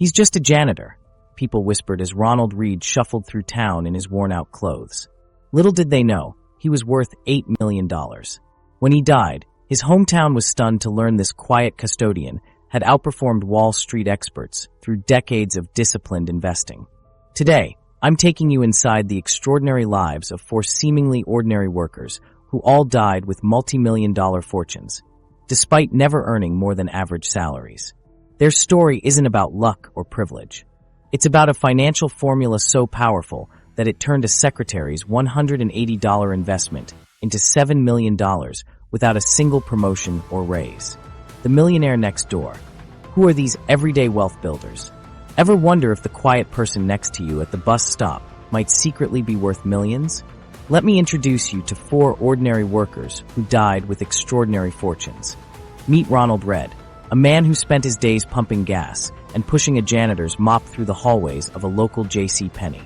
"He's just a janitor," people whispered as Ronald Reid shuffled through town in his worn-out clothes. Little did they know, he was worth $8 million. When he died, his hometown was stunned to learn this quiet custodian had outperformed Wall Street experts through decades of disciplined investing. Today, I'm taking you inside the extraordinary lives of 4 seemingly ordinary workers who all died with multi-million-dollar fortunes, despite never earning more than average salaries. Their story isn't about luck or privilege. It's about a financial formula so powerful that it turned a secretary's $180 investment into $7 million without a single promotion or raise. The millionaire next door. Who are these everyday wealth builders? Ever wonder if the quiet person next to you at the bus stop might secretly be worth millions? Let me introduce you to 4 ordinary workers who died with extraordinary fortunes. Meet Ronald Reid, a man who spent his days pumping gas and pushing a janitor's mop through the hallways of a local JCPenney.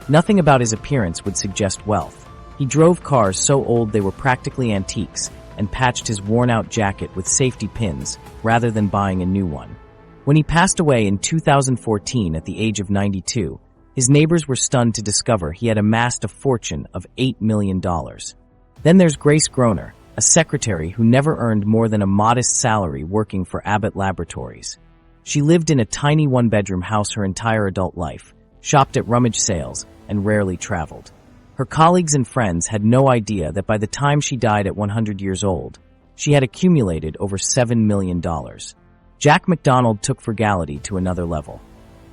Nothing about his appearance would suggest wealth. He drove cars so old they were practically antiques and patched his worn-out jacket with safety pins rather than buying a new one. When he passed away in 2014 at the age of 92, his neighbors were stunned to discover he had amassed a fortune of $8 million. Then there's Grace Groener, a secretary who never earned more than a modest salary working for Abbott Laboratories. She lived in a tiny 1-bedroom house her entire adult life, shopped at rummage sales, and rarely traveled. Her colleagues and friends had no idea that by the time she died at 100 years old, she had accumulated over $7 million. Jack McDonald took frugality to another level.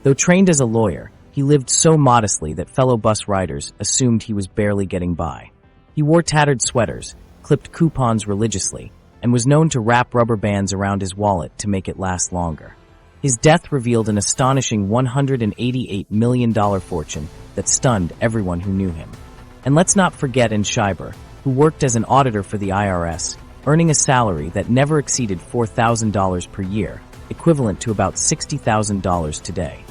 Though trained as a lawyer, he lived so modestly that fellow bus riders assumed he was barely getting by. He wore tattered sweaters, clipped coupons religiously, and was known to wrap rubber bands around his wallet to make it last longer. His death revealed an astonishing $188 million fortune that stunned everyone who knew him. And let's not forget Schreiber, who worked as an auditor for the IRS, earning a salary that never exceeded $4,000 per year, equivalent to about $60,000 today.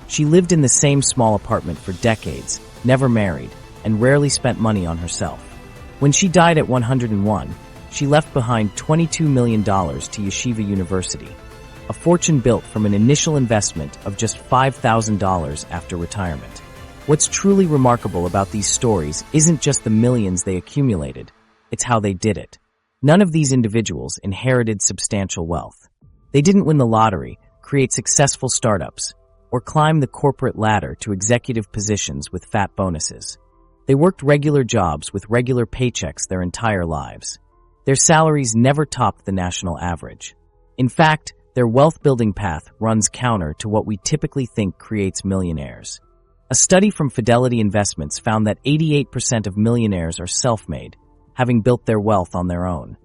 She lived in the same small apartment for decades, never married, and rarely spent money on herself. When she died at 101, she left behind $22 million to Yeshiva University, a fortune built from an initial investment of just $5,000 after retirement. What's truly remarkable about these stories isn't just the millions they accumulated, it's how they did it. None of these individuals inherited substantial wealth. They didn't win the lottery, create successful startups, or climb the corporate ladder to executive positions with fat bonuses. They worked regular jobs with regular paychecks their entire lives. Their salaries never topped the national average. In fact, their wealth-building path runs counter to what we typically think creates millionaires. A study from Fidelity Investments found that 88% of millionaires are self-made, having built their wealth on their own.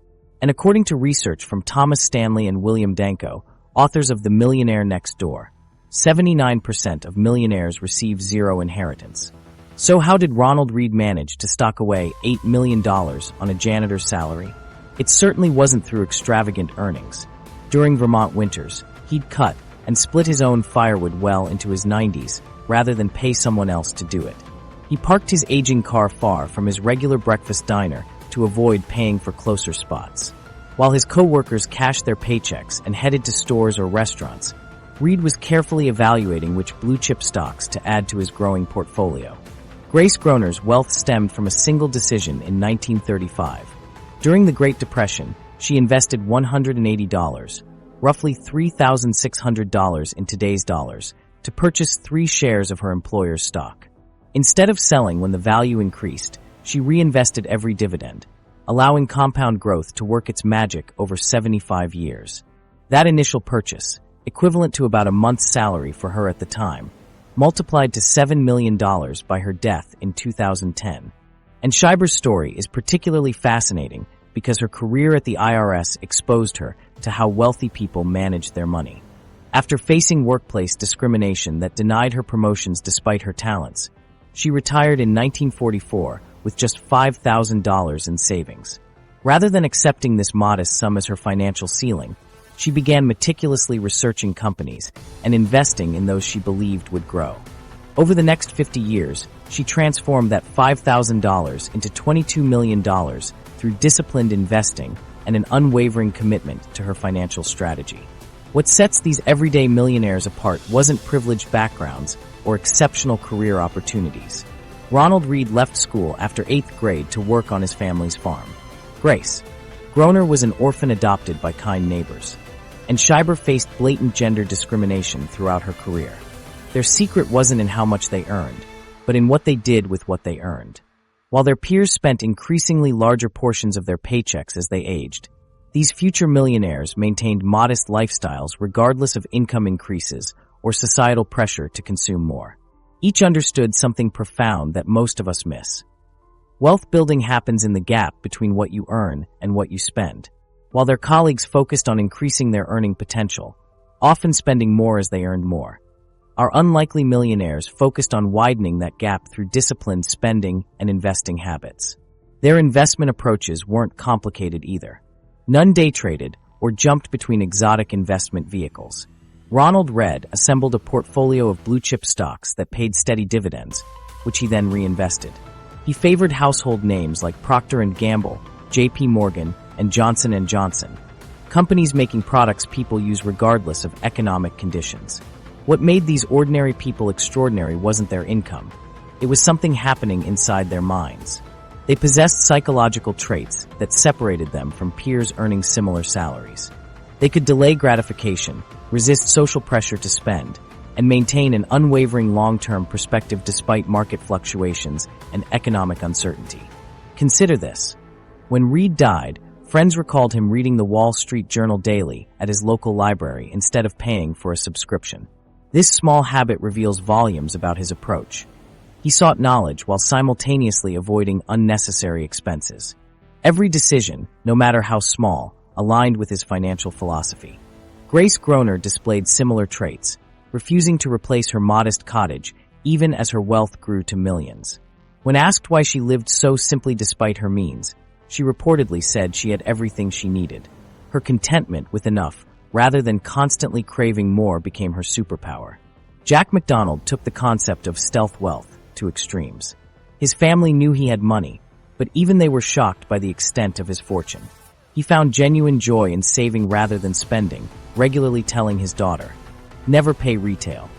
And according to research from Thomas Stanley and William Danko, authors of The Millionaire Next Door, 79% of millionaires receive zero inheritance. So how did Ronald Reid manage to stock away $8 million on a janitor's salary? It certainly wasn't through extravagant earnings. During Vermont winters, he'd cut and split his own firewood well into his 90s rather than pay someone else to do it. He parked his aging car far from his regular breakfast diner to avoid paying for closer spots. While his co-workers cashed their paychecks and headed to stores or restaurants, Reid was carefully evaluating which blue-chip stocks to add to his growing portfolio. Grace Groener's wealth stemmed from a single decision in 1935. During the Great Depression, she invested $180, roughly $3,600 in today's dollars, to purchase 3 shares of her employer's stock. Instead of selling when the value increased, she reinvested every dividend, allowing compound growth to work its magic over 75 years. That initial purchase, equivalent to about a month's salary for her at the time, multiplied to $7 million by her death in 2010. And Schreiber's story is particularly fascinating because her career at the IRS exposed her to how wealthy people manage their money. After facing workplace discrimination that denied her promotions despite her talents, she retired in 1944 with just $5,000 in savings. Rather than accepting this modest sum as her financial ceiling, she began meticulously researching companies and investing in those she believed would grow. Over the next 50 years, she transformed that $5,000 into $22 million through disciplined investing and an unwavering commitment to her financial strategy. What sets these everyday millionaires apart wasn't privileged backgrounds or exceptional career opportunities. Ronald Reid left school after 8th grade to work on his family's farm. Grace Groener was an orphan adopted by kind neighbors. And Schreiber faced blatant gender discrimination throughout her career. Their secret wasn't in how much they earned, but in what they did with what they earned. While their peers spent increasingly larger portions of their paychecks as they aged, these future millionaires maintained modest lifestyles regardless of income increases or societal pressure to consume more. Each understood something profound that most of us miss. Wealth building happens in the gap between what you earn and what you spend. While their colleagues focused on increasing their earning potential, often spending more as they earned more. Our unlikely millionaires focused on widening that gap through disciplined spending and investing habits. Their investment approaches weren't complicated either. None day traded or jumped between exotic investment vehicles. Ronald Reid assembled a portfolio of blue-chip stocks that paid steady dividends, which he then reinvested. He favored household names like Procter & Gamble, J.P. Morgan, and Johnson & Johnson, companies making products people use regardless of economic conditions. What made these ordinary people extraordinary wasn't their income. It was something happening inside their minds. They possessed psychological traits that separated them from peers earning similar salaries. They could delay gratification, resist social pressure to spend, and maintain an unwavering long-term perspective despite market fluctuations and economic uncertainty. Consider this. When Reid died, friends recalled him reading the Wall Street Journal daily at his local library instead of paying for a subscription. This small habit reveals volumes about his approach. He sought knowledge while simultaneously avoiding unnecessary expenses. Every decision, no matter how small, aligned with his financial philosophy. Grace Groener displayed similar traits, refusing to replace her modest cottage even as her wealth grew to millions. When asked why she lived so simply despite her means, she reportedly said she had everything she needed. Her contentment with enough, rather than constantly craving more, became her superpower. Jack McDonald took the concept of stealth wealth to extremes. His family knew he had money, but even they were shocked by the extent of his fortune. He found genuine joy in saving rather than spending, regularly telling his daughter, "Never pay retail."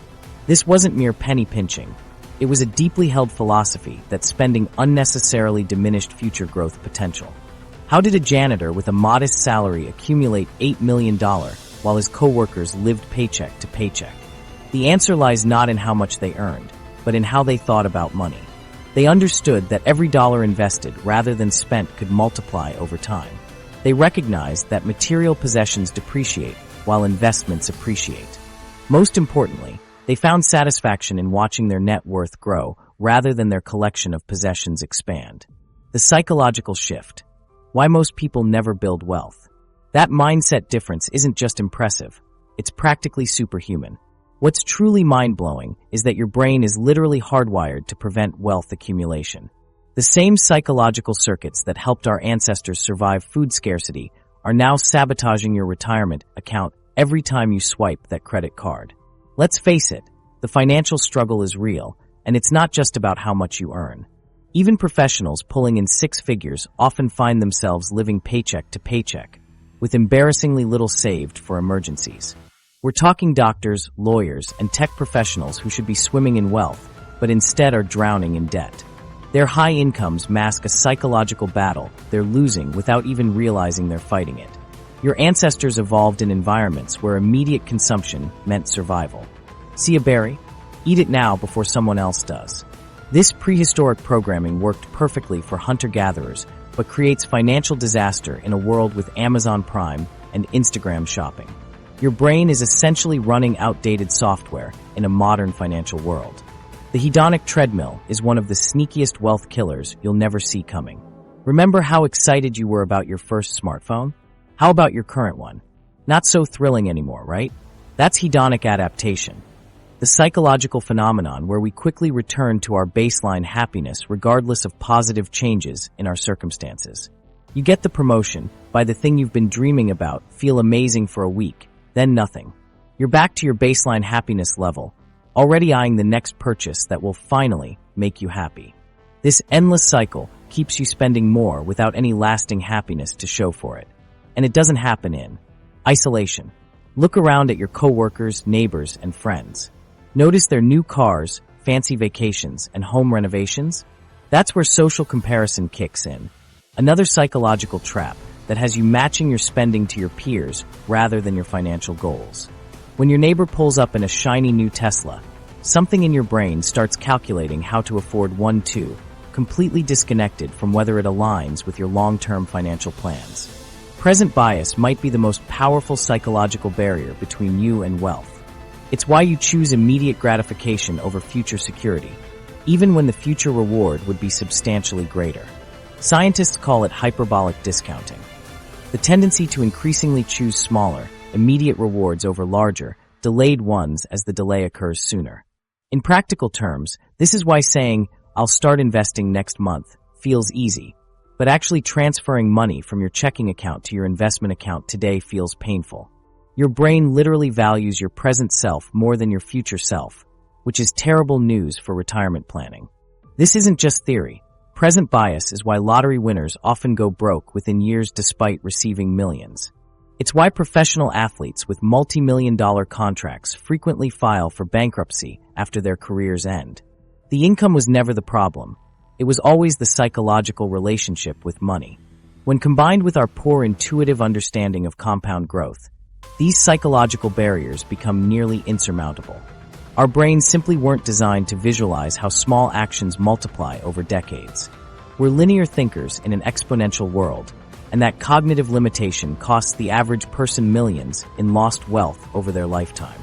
This wasn't mere penny pinching. It was a deeply held philosophy that spending unnecessarily diminished future growth potential. How did a janitor with a modest salary accumulate $8 million while his coworkers lived paycheck to paycheck? The answer lies not in how much they earned, but in how they thought about money. They understood that every dollar invested rather than spent could multiply over time. They recognized that material possessions depreciate while investments appreciate. Most importantly, they found satisfaction in watching their net worth grow rather than their collection of possessions expand. The psychological shift. Why most people never build wealth. That mindset difference isn't just impressive, it's practically superhuman. What's truly mind-blowing is that your brain is literally hardwired to prevent wealth accumulation. The same psychological circuits that helped our ancestors survive food scarcity are now sabotaging your retirement account every time you swipe that credit card. Let's face it, the financial struggle is real, and it's not just about how much you earn. Even professionals pulling in six figures often find themselves living paycheck to paycheck, with embarrassingly little saved for emergencies. We're talking doctors, lawyers, and tech professionals who should be swimming in wealth, but instead are drowning in debt. Their high incomes mask a psychological battle they're losing without even realizing they're fighting it. Your ancestors evolved in environments where immediate consumption meant survival. See a berry? Eat it now before someone else does. This prehistoric programming worked perfectly for hunter-gatherers, but creates financial disaster in a world with Amazon Prime and Instagram shopping. Your brain is essentially running outdated software in a modern financial world. The hedonic treadmill is one of the sneakiest wealth killers you'll never see coming. Remember how excited you were about your first smartphone? How about your current one? Not so thrilling anymore, right? That's hedonic adaptation, the psychological phenomenon where we quickly return to our baseline happiness regardless of positive changes in our circumstances. You get the promotion, buy the thing you've been dreaming about, feel amazing for a week, then nothing. You're back to your baseline happiness level, already eyeing the next purchase that will finally make you happy. This endless cycle keeps you spending more without any lasting happiness to show for it. And it doesn't happen in isolation. Look around at your coworkers, neighbors, and friends. Notice their new cars, fancy vacations, and home renovations? That's where social comparison kicks in. Another psychological trap that has you matching your spending to your peers rather than your financial goals. When your neighbor pulls up in a shiny new Tesla, something in your brain starts calculating how to afford one too, completely disconnected from whether it aligns with your long-term financial plans. Present bias might be the most powerful psychological barrier between you and wealth. It's why you choose immediate gratification over future security, even when the future reward would be substantially greater. Scientists call it hyperbolic discounting. The tendency to increasingly choose smaller, immediate rewards over larger, delayed ones as the delay occurs sooner. In practical terms, this is why saying, "I'll start investing next month," feels easy, but actually transferring money from your checking account to your investment account today feels painful. Your brain literally values your present self more than your future self, which is terrible news for retirement planning. This isn't just theory. Present bias is why lottery winners often go broke within years despite receiving millions. It's why professional athletes with multi-million-dollar contracts frequently file for bankruptcy after their careers end. The income was never the problem. It was always the psychological relationship with money. When combined with our poor intuitive understanding of compound growth, these psychological barriers become nearly insurmountable. Our brains simply weren't designed to visualize how small actions multiply over decades. We're linear thinkers in an exponential world, and that cognitive limitation costs the average person millions in lost wealth over their lifetime.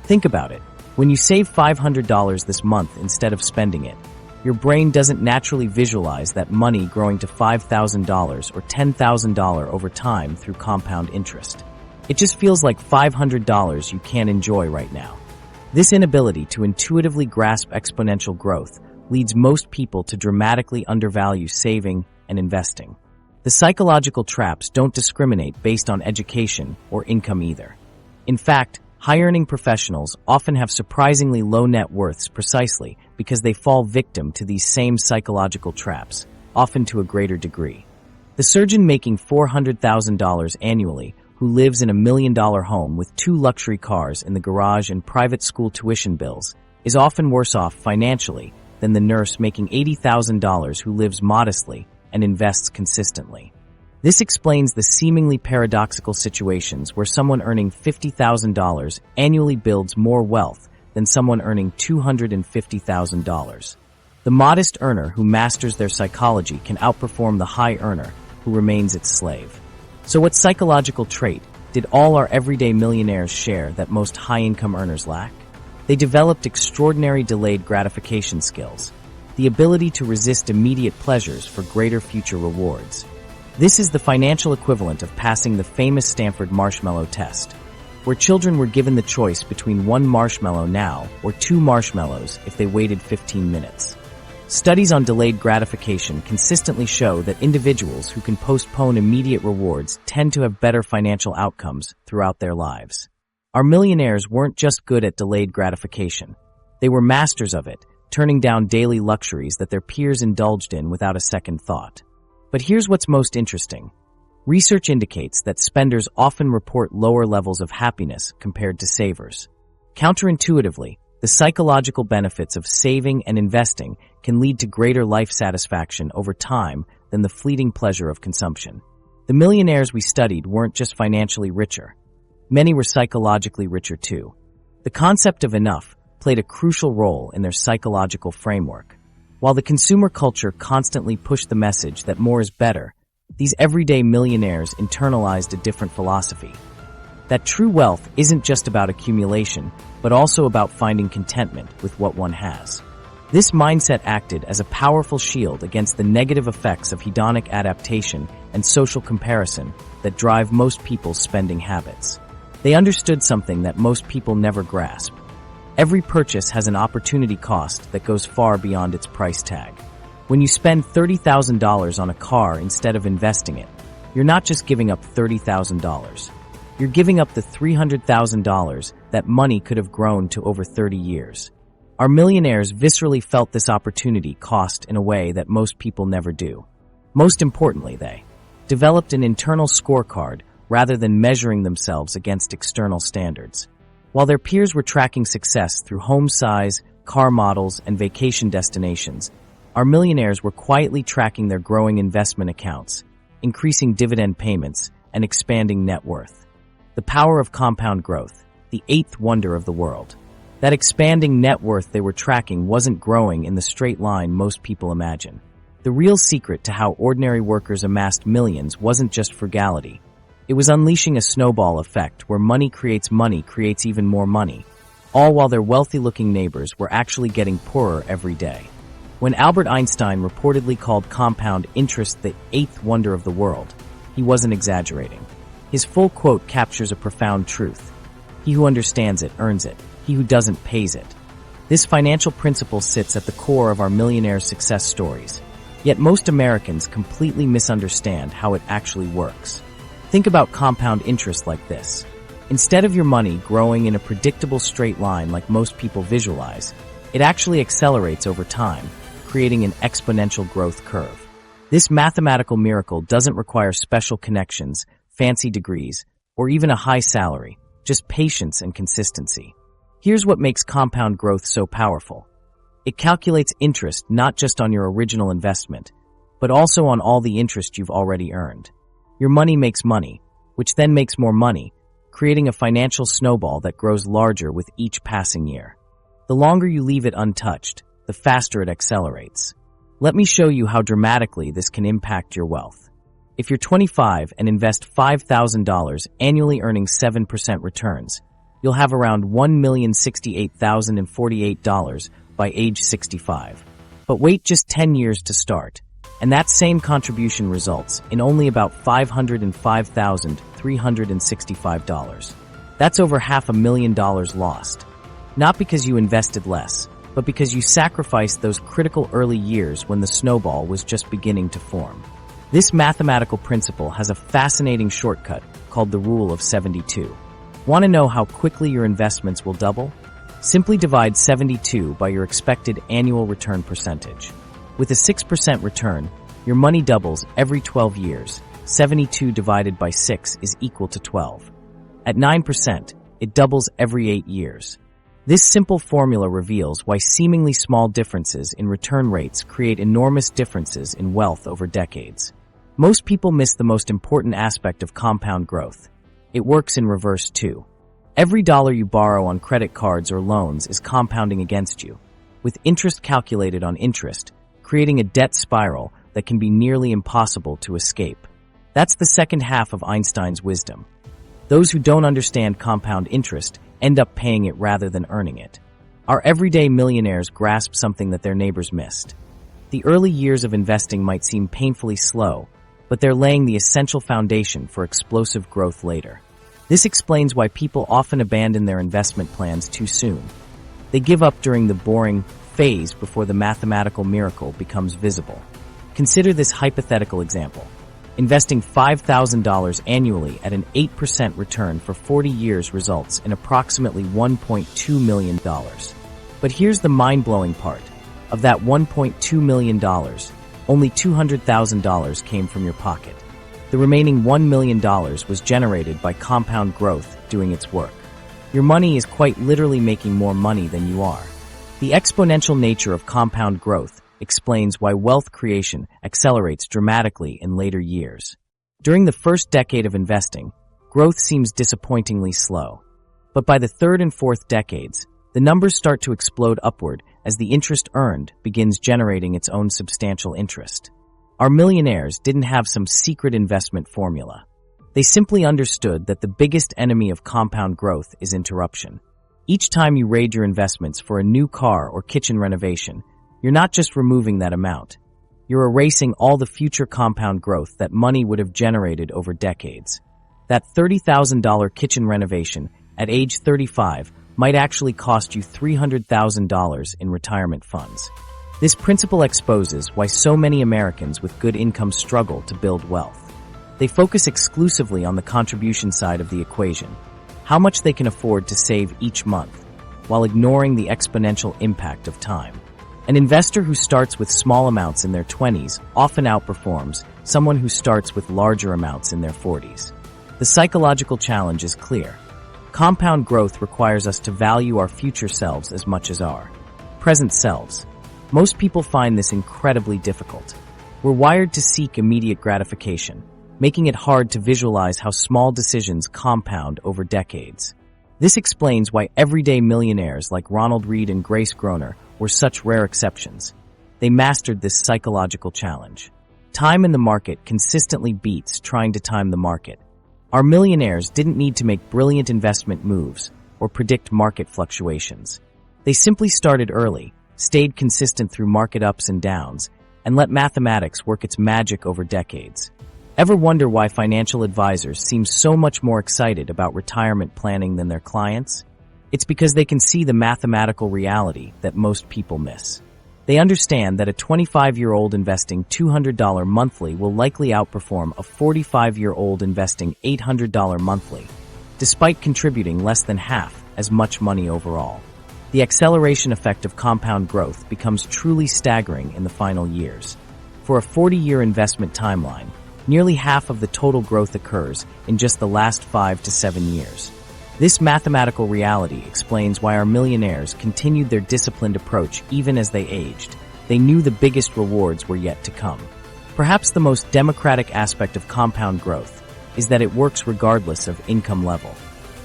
Think about it. When you save $500 this month instead of spending it, your brain doesn't naturally visualize that money growing to $5,000 or $10,000 over time through compound interest. It just feels like $500 you can't enjoy right now. This inability to intuitively grasp exponential growth leads most people to dramatically undervalue saving and investing. The psychological traps don't discriminate based on education or income either. In fact, high-earning professionals often have surprisingly low net worths precisely because they fall victim to these same psychological traps, often to a greater degree. The surgeon making $400,000 annually who lives in a $1 million home with 2 luxury cars in the garage and private school tuition bills is often worse off financially than the nurse making $80,000 who lives modestly and invests consistently. This explains the seemingly paradoxical situations where someone earning $50,000 annually builds more wealth than someone earning $250,000. The modest earner who masters their psychology can outperform the high earner who remains its slave. So what psychological trait did all our everyday millionaires share that most high-income earners lack? They developed extraordinary delayed gratification skills, the ability to resist immediate pleasures for greater future rewards. This is the financial equivalent of passing the famous Stanford marshmallow test, where children were given the choice between 1 marshmallow now or 2 marshmallows if they waited 15 minutes. Studies on delayed gratification consistently show that individuals who can postpone immediate rewards tend to have better financial outcomes throughout their lives. Our millionaires weren't just good at delayed gratification. They were masters of it, turning down daily luxuries that their peers indulged in without a second thought. But here's what's most interesting. Research indicates that spenders often report lower levels of happiness compared to savers. Counterintuitively, the psychological benefits of saving and investing can lead to greater life satisfaction over time than the fleeting pleasure of consumption. The millionaires we studied weren't just financially richer. Many were psychologically richer too. The concept of enough played a crucial role in their psychological framework. While the consumer culture constantly pushed the message that more is better, these everyday millionaires internalized a different philosophy. That true wealth isn't just about accumulation, but also about finding contentment with what one has. This mindset acted as a powerful shield against the negative effects of hedonic adaptation and social comparison that drive most people's spending habits. They understood something that most people never grasp. Every purchase has an opportunity cost that goes far beyond its price tag. When you spend $30,000 on a car instead of investing it, you're not just giving up $30,000. You're giving up the $300,000 that money could have grown to over 30 years. Our millionaires viscerally felt this opportunity cost in a way that most people never do. Most importantly, they developed an internal scorecard rather than measuring themselves against external standards. While their peers were tracking success through home size, car models, and vacation destinations, our millionaires were quietly tracking their growing investment accounts, increasing dividend payments, and expanding net worth. The power of compound growth, the eighth wonder of the world. That expanding net worth they were tracking wasn't growing in the straight line most people imagine. The real secret to how ordinary workers amassed millions wasn't just frugality. It was unleashing a snowball effect where money creates even more money, all while their wealthy-looking neighbors were actually getting poorer every day. When Albert Einstein reportedly called compound interest the eighth wonder of the world, he wasn't exaggerating. His full quote captures a profound truth. He who understands it earns it. He who doesn't pays it. This financial principle sits at the core of our millionaire success stories. Yet most Americans completely misunderstand how it actually works. Think about compound interest like this. Instead of your money growing in a predictable straight line like most people visualize, it actually accelerates over time, creating an exponential growth curve. This mathematical miracle doesn't require special connections, fancy degrees, or even a high salary, just patience and consistency. Here's what makes compound growth so powerful. It calculates interest not just on your original investment, but also on all the interest you've already earned. Your money makes money, which then makes more money, creating a financial snowball that grows larger with each passing year. The longer you leave it untouched, the faster it accelerates. Let me show you how dramatically this can impact your wealth. If you're 25 and invest $5,000 annually earning 7% returns, you'll have around $1,068,048 by age 65. But wait just 10 years to start, and that same contribution results in only about $505,365. That's over $500,000 lost. Not because you invested less, but because you sacrificed those critical early years when the snowball was just beginning to form. This mathematical principle has a fascinating shortcut called the Rule of 72. Want to know how quickly your investments will double? Simply divide 72 by your expected annual return percentage. With a 6% return, your money doubles every 12 years. 72 divided by 6 is equal to 12. At 9%, it doubles every 8 years. This simple formula reveals why seemingly small differences in return rates create enormous differences in wealth over decades. Most people miss the most important aspect of compound growth. It works in reverse too. Every dollar you borrow on credit cards or loans is compounding against you, with interest calculated on interest, creating a debt spiral that can be nearly impossible to escape. That's the second half of Einstein's wisdom. Those who don't understand compound interest end up paying it rather than earning it. Our everyday millionaires grasp something that their neighbors missed. The early years of investing might seem painfully slow, but they're laying the essential foundation for explosive growth later. This explains why people often abandon their investment plans too soon. They give up during the boring phase before the mathematical miracle becomes visible. Consider this hypothetical example. Investing $5,000 annually at an 8% return for 40 years results in approximately $1.2 million. But here's the mind-blowing part. Of that $1.2 million, only $200,000 came from your pocket. The remaining $1 million was generated by compound growth doing its work. Your money is quite literally making more money than you are. The exponential nature of compound growth explains why wealth creation accelerates dramatically in later years. During the first decade of investing, growth seems disappointingly slow. But by the third and fourth decades, the numbers start to explode upward as the interest earned begins generating its own substantial interest. Our millionaires didn't have some secret investment formula. They simply understood that the biggest enemy of compound growth is interruption. Each time you raid your investments for a new car or kitchen renovation, you're not just removing that amount. You're erasing all the future compound growth that money would have generated over decades. That $30,000 kitchen renovation at age 35 might actually cost you $300,000 in retirement funds. This principle exposes why so many Americans with good income struggle to build wealth. They focus exclusively on the contribution side of the equation, how much they can afford to save each month, while ignoring the exponential impact of time. An investor who starts with small amounts in their 20s often outperforms someone who starts with larger amounts in their 40s. The psychological challenge is clear. Compound growth requires us to value our future selves as much as our present selves. Most people find this incredibly difficult. We're wired to seek immediate gratification, making it hard to visualize how small decisions compound over decades. This explains why everyday millionaires like Ronald Reid and Grace Groener were such rare exceptions. They mastered this psychological challenge. Time in the market consistently beats trying to time the market. Our millionaires didn't need to make brilliant investment moves or predict market fluctuations. They simply started early, stayed consistent through market ups and downs, and let mathematics work its magic over decades. Ever wonder why financial advisors seem so much more excited about retirement planning than their clients? It's because they can see the mathematical reality that most people miss. They understand that a 25-year-old investing $200 monthly will likely outperform a 45-year-old investing $800 monthly, despite contributing less than half as much money overall. The acceleration effect of compound growth becomes truly staggering in the final years. For a 40-year investment timeline, nearly half of the total growth occurs in just the last 5 to 7 years. This mathematical reality explains why our millionaires continued their disciplined approach even as they aged. They knew the biggest rewards were yet to come. Perhaps the most democratic aspect of compound growth is that it works regardless of income level.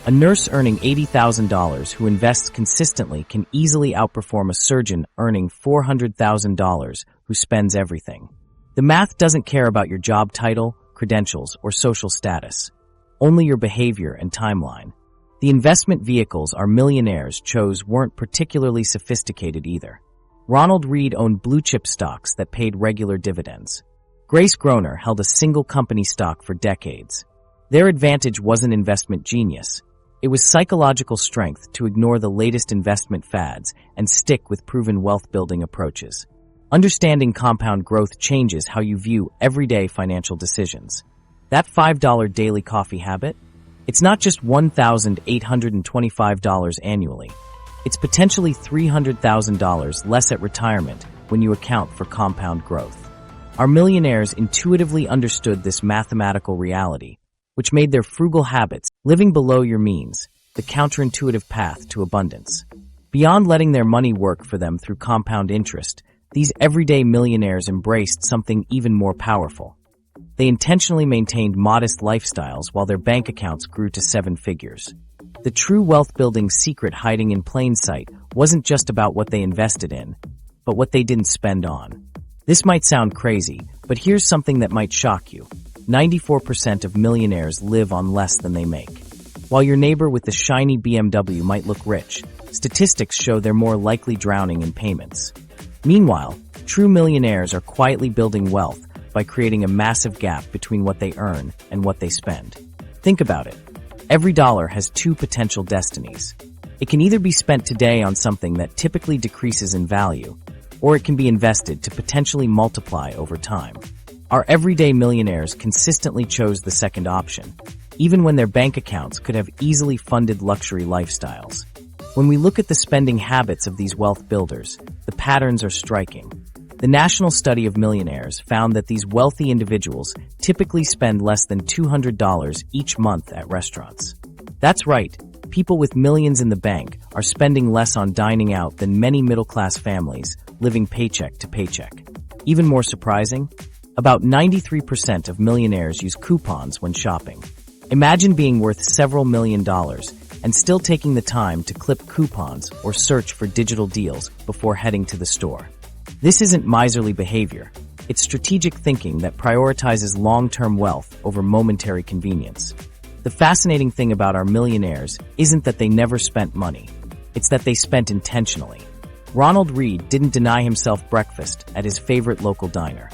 A nurse earning $80,000 who invests consistently can easily outperform a surgeon earning $400,000 who spends everything. The math doesn't care about your job title, credentials, or social status, only your behavior and timeline. The investment vehicles our millionaires chose weren't particularly sophisticated either. Ronald Reid owned blue-chip stocks that paid regular dividends. Grace Groener held a single company stock for decades. Their advantage wasn't investment genius. It was psychological strength to ignore the latest investment fads and stick with proven wealth-building approaches. Understanding compound growth changes how you view everyday financial decisions. That $5 daily coffee habit? It's not just $1,825 annually. It's potentially $300,000 less at retirement when you account for compound growth. Our millionaires intuitively understood this mathematical reality, which made their frugal habits, living below your means, the counterintuitive path to abundance. Beyond letting their money work for them through compound interest, these everyday millionaires embraced something even more powerful. They intentionally maintained modest lifestyles while their bank accounts grew to 7 figures. The true wealth-building secret hiding in plain sight wasn't just about what they invested in, but what they didn't spend on. This might sound crazy, but here's something that might shock you. 94% of millionaires live on less than they make. While your neighbor with the shiny BMW might look rich, statistics show they're more likely drowning in payments. Meanwhile, true millionaires are quietly building wealth by creating a massive gap between what they earn and what they spend. Think about it. Every dollar has 2 potential destinies. It can either be spent today on something that typically decreases in value, or it can be invested to potentially multiply over time. Our everyday millionaires consistently chose the second option, even when their bank accounts could have easily funded luxury lifestyles. When we look at the spending habits of these wealth builders, the patterns are striking. The National Study of Millionaires found that these wealthy individuals typically spend less than $200 each month at restaurants. That's right, people with millions in the bank are spending less on dining out than many middle-class families living paycheck to paycheck. Even more surprising, about 93% of millionaires use coupons when shopping. Imagine being worth several $1,000,000 and still taking the time to clip coupons or search for digital deals before heading to the store. This isn't miserly behavior. It's strategic thinking that prioritizes long-term wealth over momentary convenience. The fascinating thing about our millionaires isn't that they never spent money. It's that they spent intentionally. Ronald Reid didn't deny himself breakfast at his favorite local diner.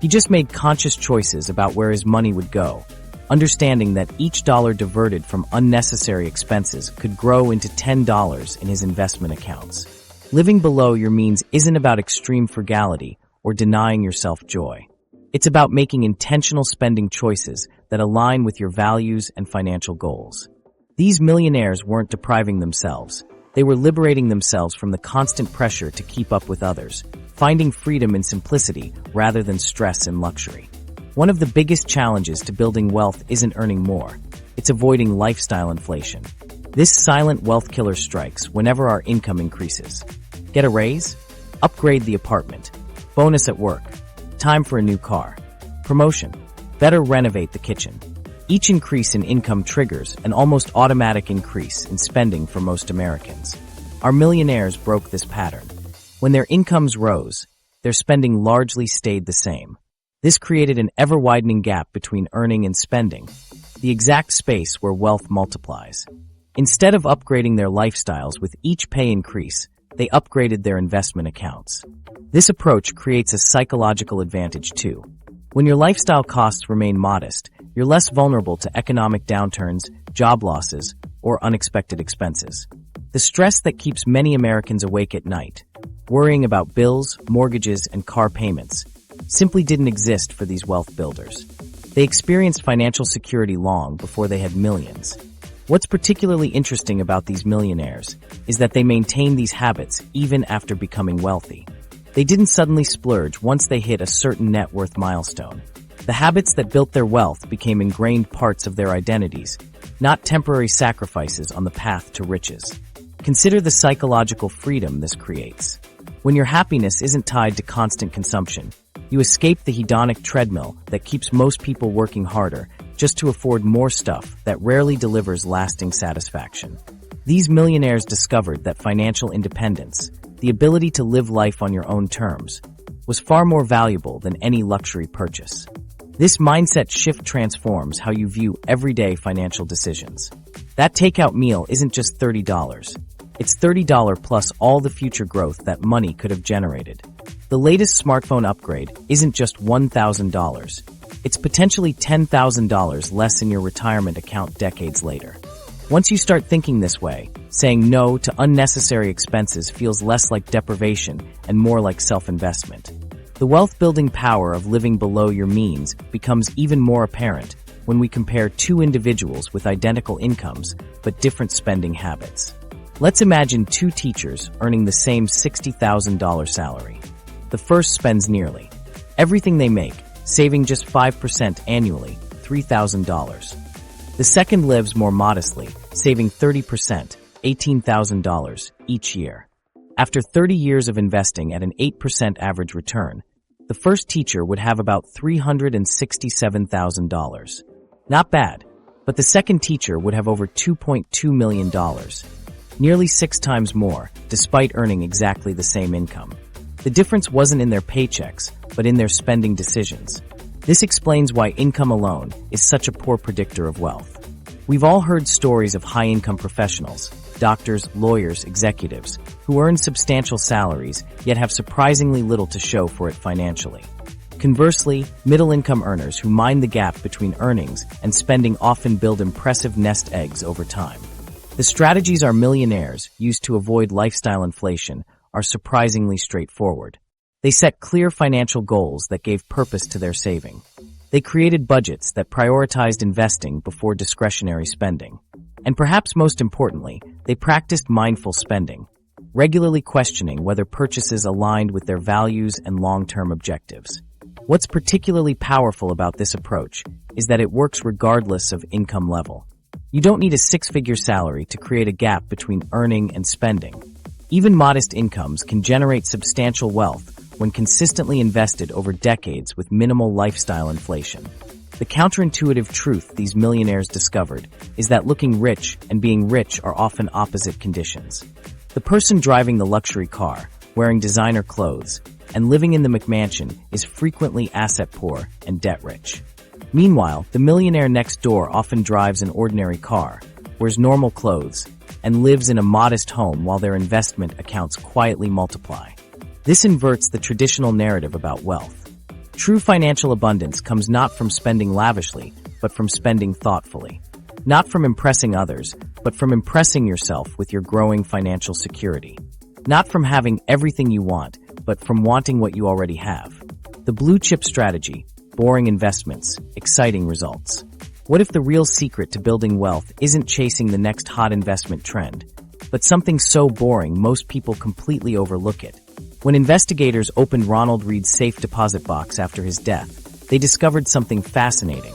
He just made conscious choices about where his money would go, understanding that each dollar diverted from unnecessary expenses could grow into $10 in his investment accounts. Living below your means isn't about extreme frugality or denying yourself joy. It's about making intentional spending choices that align with your values and financial goals. These millionaires weren't depriving themselves. They were liberating themselves from the constant pressure to keep up with others, finding freedom in simplicity rather than stress and luxury. One of the biggest challenges to building wealth isn't earning more. It's avoiding lifestyle inflation. This silent wealth killer strikes whenever our income increases. Get a raise? Upgrade the apartment. Bonus at work. Time for a new car. Promotion. Better renovate the kitchen. Each increase in income triggers an almost automatic increase in spending for most Americans. Our millionaires broke this pattern. When their incomes rose, their spending largely stayed the same. This created an ever-widening gap between earning and spending, the exact space where wealth multiplies. Instead of upgrading their lifestyles with each pay increase, they upgraded their investment accounts. This approach creates a psychological advantage too. When your lifestyle costs remain modest, you're less vulnerable to economic downturns, job losses, or unexpected expenses. The stress that keeps many Americans awake at night, worrying about bills, mortgages, and car payments, simply didn't exist for these wealth builders. They experienced financial security long before they had millions. What's particularly interesting about these millionaires is that they maintain these habits even after becoming wealthy. They didn't suddenly splurge once they hit a certain net worth milestone. The habits that built their wealth became ingrained parts of their identities, not temporary sacrifices on the path to riches. Consider the psychological freedom this creates. When your happiness isn't tied to constant consumption, you escape the hedonic treadmill that keeps most people working harder just to afford more stuff that rarely delivers lasting satisfaction. These millionaires discovered that financial independence, the ability to live life on your own terms, was far more valuable than any luxury purchase. This mindset shift transforms how you view everyday financial decisions. That takeout meal isn't just $30. It's $30 plus all the future growth that money could have generated. The latest smartphone upgrade isn't just $1,000. It's potentially $10,000 less in your retirement account decades later. Once you start thinking this way, saying no to unnecessary expenses feels less like deprivation and more like self-investment. The wealth-building power of living below your means becomes even more apparent when we compare two individuals with identical incomes but different spending habits. Let's imagine two teachers earning the same $60,000 salary. The first spends nearly everything they make, saving just 5% annually, $3,000. The second lives more modestly, saving 30%, $18,000 each year. After 30 years of investing at an 8% average return, the first teacher would have about $367,000. Not bad, but the second teacher would have over $2.2 million, nearly 6 times more, despite earning exactly the same income. The difference wasn't in their paychecks, but in their spending decisions. This explains why income alone is such a poor predictor of wealth. We've all heard stories of high-income professionals, doctors, lawyers, executives, who earn substantial salaries yet have surprisingly little to show for it financially. Conversely, middle-income earners who mind the gap between earnings and spending often build impressive nest eggs over time. The strategies our millionaires use to avoid lifestyle inflation are surprisingly straightforward. They set clear financial goals that gave purpose to their saving. They created budgets that prioritized investing before discretionary spending. And perhaps most importantly, they practiced mindful spending, regularly questioning whether purchases aligned with their values and long-term objectives. What's particularly powerful about this approach is that it works regardless of income level. You don't need a 6-figure salary to create a gap between earning and spending. Even modest incomes can generate substantial wealth when consistently invested over decades with minimal lifestyle inflation. The counterintuitive truth these millionaires discovered is that looking rich and being rich are often opposite conditions. The person driving the luxury car, wearing designer clothes, and living in the McMansion is frequently asset poor and debt rich. Meanwhile, the millionaire next door often drives an ordinary car, wears normal clothes, and lives in a modest home while their investment accounts quietly multiply. This inverts the traditional narrative about wealth. True financial abundance comes not from spending lavishly, but from spending thoughtfully. Not from impressing others, but from impressing yourself with your growing financial security. Not from having everything you want, but from wanting what you already have. The blue chip strategy, boring investments, exciting results. What if the real secret to building wealth isn't chasing the next hot investment trend, but something so boring most people completely overlook it? When investigators opened Ronald Reid's safe deposit box after his death, they discovered something fascinating.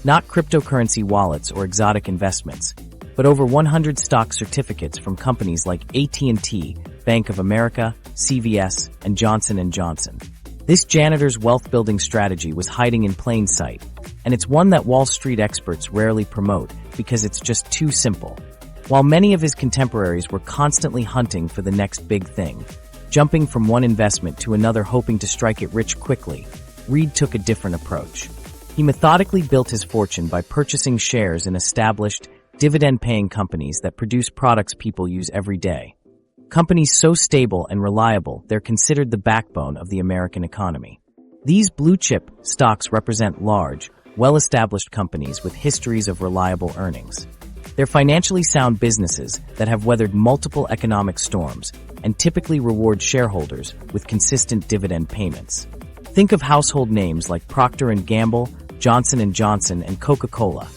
Not cryptocurrency wallets or exotic investments, but over 100 stock certificates from companies like AT&T, Bank of America, CVS, and Johnson & Johnson. This janitor's wealth-building strategy was hiding in plain sight, and it's one that Wall Street experts rarely promote because it's just too simple. While many of his contemporaries were constantly hunting for the next big thing, jumping from one investment to another hoping to strike it rich quickly, Reid took a different approach. He methodically built his fortune by purchasing shares in established, dividend-paying companies that produce products people use every day. Companies so stable and reliable, they're considered the backbone of the American economy. These blue-chip stocks represent large, well-established companies with histories of reliable earnings. They're financially sound businesses that have weathered multiple economic storms and typically reward shareholders with consistent dividend payments. Think of household names like Procter & Gamble, Johnson & Johnson, and Coca-Cola.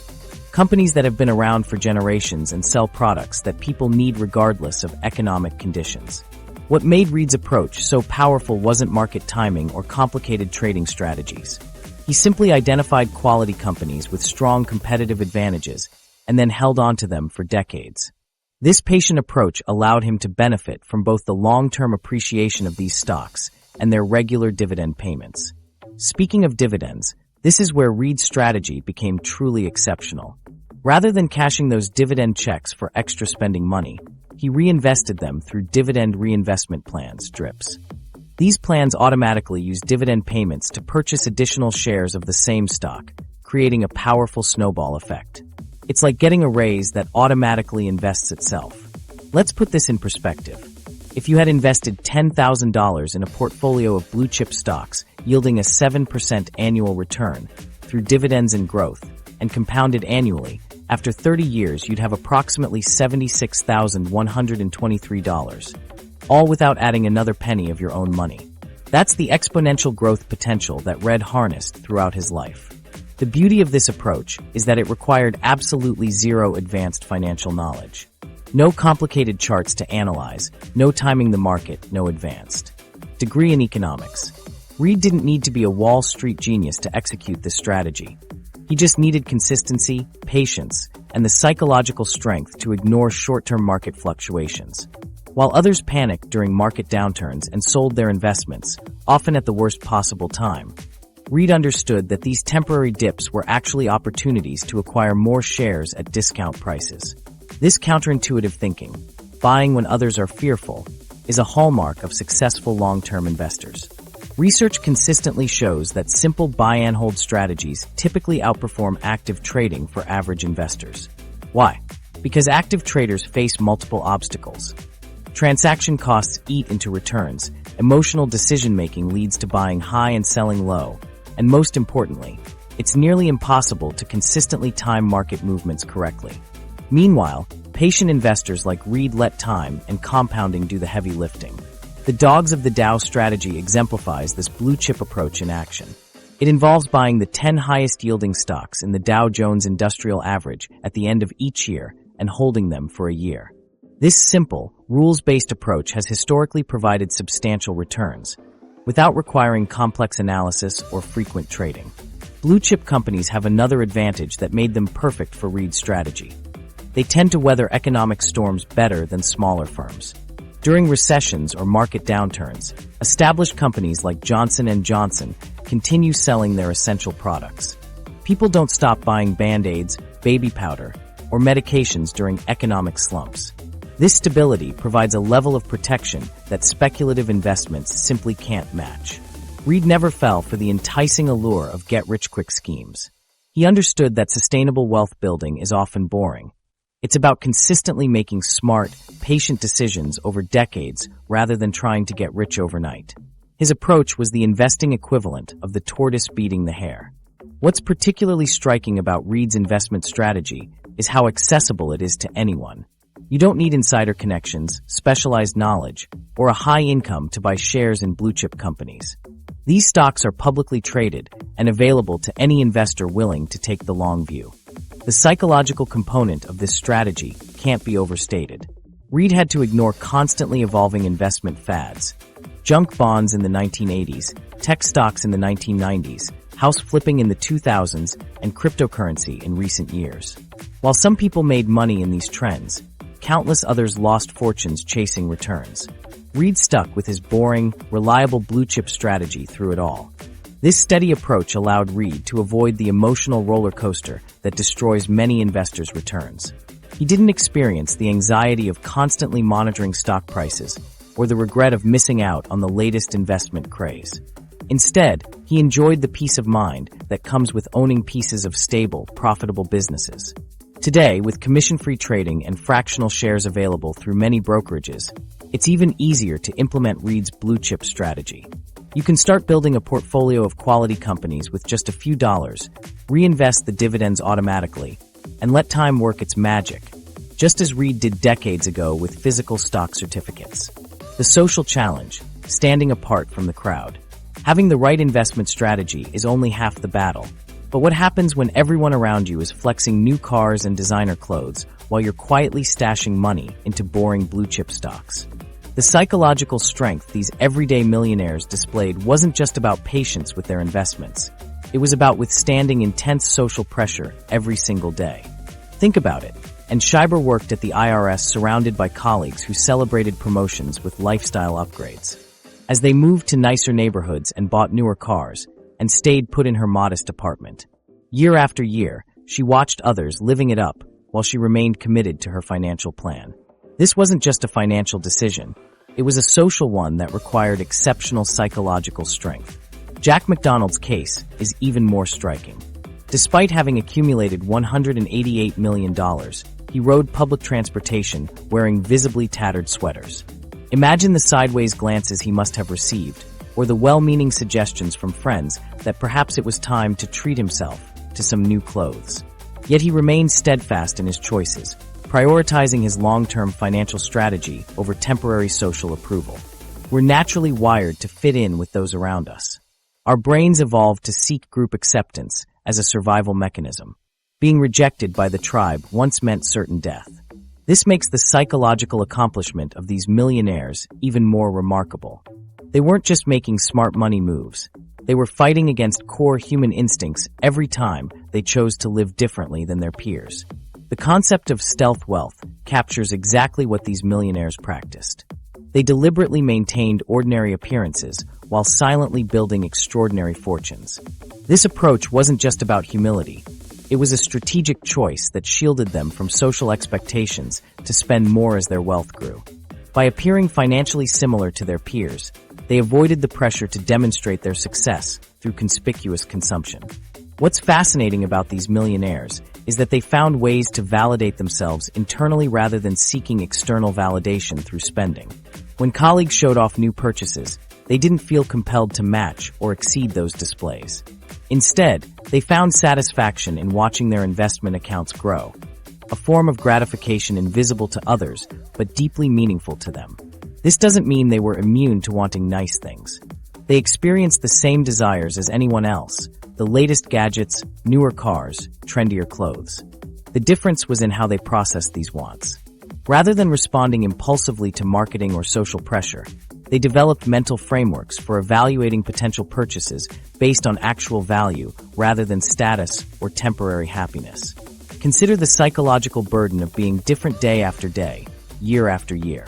Companies that have been around for generations and sell products that people need regardless of economic conditions. What made Reid's approach so powerful wasn't market timing or complicated trading strategies. He simply identified quality companies with strong competitive advantages and then held on to them for decades. This patient approach allowed him to benefit from both the long-term appreciation of these stocks and their regular dividend payments. Speaking of dividends, this is where Reid's strategy became truly exceptional. Rather than cashing those dividend checks for extra spending money, he reinvested them through dividend reinvestment plans, DRIPs. These plans automatically use dividend payments to purchase additional shares of the same stock, creating a powerful snowball effect. It's like getting a raise that automatically invests itself. Let's put this in perspective. If you had invested $10,000 in a portfolio of blue-chip stocks, yielding a 7% annual return through dividends and growth, and compounded annually, after 30 years you'd have approximately $76,123, all without adding another penny of your own money. That's the exponential growth potential that Reid harnessed throughout his life. The beauty of this approach is that it required absolutely zero advanced financial knowledge. No complicated charts to analyze, no timing the market, no advanced degree in economics. Reid didn't need to be a Wall Street genius to execute this strategy. He just needed consistency, patience, and the psychological strength to ignore short-term market fluctuations. While others panicked during market downturns and sold their investments, often at the worst possible time, Reid understood that these temporary dips were actually opportunities to acquire more shares at discount prices. This counterintuitive thinking, buying when others are fearful, is a hallmark of successful long-term investors. Research consistently shows that simple buy-and-hold strategies typically outperform active trading for average investors. Why? Because active traders face multiple obstacles. Transaction costs eat into returns, emotional decision-making leads to buying high and selling low, and most importantly, it's nearly impossible to consistently time market movements correctly. Meanwhile, patient investors like Reid let time and compounding do the heavy lifting. The dogs of the Dow strategy exemplifies this blue-chip approach in action. It involves buying the 10 highest-yielding stocks in the Dow Jones Industrial Average at the end of each year and holding them for a year. This simple, rules-based approach has historically provided substantial returns, without requiring complex analysis or frequent trading. Blue-chip companies have another advantage that made them perfect for Reid's strategy. They tend to weather economic storms better than smaller firms. During recessions or market downturns, established companies like Johnson & Johnson continue selling their essential products. People don't stop buying Band-Aids, baby powder, or medications during economic slumps. This stability provides a level of protection that speculative investments simply can't match. Reid never fell for the enticing allure of get-rich-quick schemes. He understood that sustainable wealth building is often boring. It's about consistently making smart, patient decisions over decades rather than trying to get rich overnight. His approach was the investing equivalent of the tortoise beating the hare. What's particularly striking about Reid's investment strategy is how accessible it is to anyone. You don't need insider connections, specialized knowledge, or a high income to buy shares in blue-chip companies. These stocks are publicly traded and available to any investor willing to take the long view. The psychological component of this strategy can't be overstated. Reid had to ignore constantly evolving investment fads. Junk bonds in the 1980s, tech stocks in the 1990s, house flipping in the 2000s, and cryptocurrency in recent years. While some people made money in these trends, countless others lost fortunes chasing returns. Reid stuck with his boring, reliable blue-chip strategy through it all. This steady approach allowed Reid to avoid the emotional roller coaster that destroys many investors' returns. He didn't experience the anxiety of constantly monitoring stock prices or the regret of missing out on the latest investment craze. Instead, he enjoyed the peace of mind that comes with owning pieces of stable, profitable businesses. Today, with commission-free trading and fractional shares available through many brokerages, it's even easier to implement Reid's blue-chip strategy. You can start building a portfolio of quality companies with just a few dollars, reinvest the dividends automatically, and let time work its magic, just as Reid did decades ago with physical stock certificates. The social challenge, standing apart from the crowd. Having the right investment strategy is only half the battle. But what happens when everyone around you is flexing new cars and designer clothes while you're quietly stashing money into boring blue-chip stocks? The psychological strength these everyday millionaires displayed wasn't just about patience with their investments. It was about withstanding intense social pressure every single day. Think about it. And Schreiber worked at the IRS surrounded by colleagues who celebrated promotions with lifestyle upgrades. As they moved to nicer neighborhoods and bought newer cars, and stayed put in her modest apartment. Year after year, she watched others living it up while she remained committed to her financial plan. This wasn't just a financial decision. It was a social one that required exceptional psychological strength. Jack McDonald's case is even more striking. Despite having accumulated $188 million, he rode public transportation wearing visibly tattered sweaters. Imagine the sideways glances he must have received, or the well-meaning suggestions from friends that perhaps it was time to treat himself to some new clothes. Yet he remained steadfast in his choices, prioritizing his long-term financial strategy over temporary social approval. We're naturally wired to fit in with those around us. Our brains evolved to seek group acceptance as a survival mechanism. Being rejected by the tribe once meant certain death. This makes the psychological accomplishment of these millionaires even more remarkable. They weren't just making smart money moves. They were fighting against core human instincts every time they chose to live differently than their peers. The concept of stealth wealth captures exactly what these millionaires practiced. They deliberately maintained ordinary appearances while silently building extraordinary fortunes. This approach wasn't just about humility. It was a strategic choice that shielded them from social expectations to spend more as their wealth grew. By appearing financially similar to their peers, they avoided the pressure to demonstrate their success through conspicuous consumption. What's fascinating about these millionaires is that they found ways to validate themselves internally rather than seeking external validation through spending. When colleagues showed off new purchases, they didn't feel compelled to match or exceed those displays. Instead, they found satisfaction in watching their investment accounts grow, a form of gratification invisible to others but deeply meaningful to them. This doesn't mean they were immune to wanting nice things. They experienced the same desires as anyone else, the latest gadgets, newer cars, trendier clothes. The difference was in how they processed these wants. Rather than responding impulsively to marketing or social pressure, they developed mental frameworks for evaluating potential purchases based on actual value rather than status or temporary happiness. Consider the psychological burden of being different day after day, year after year.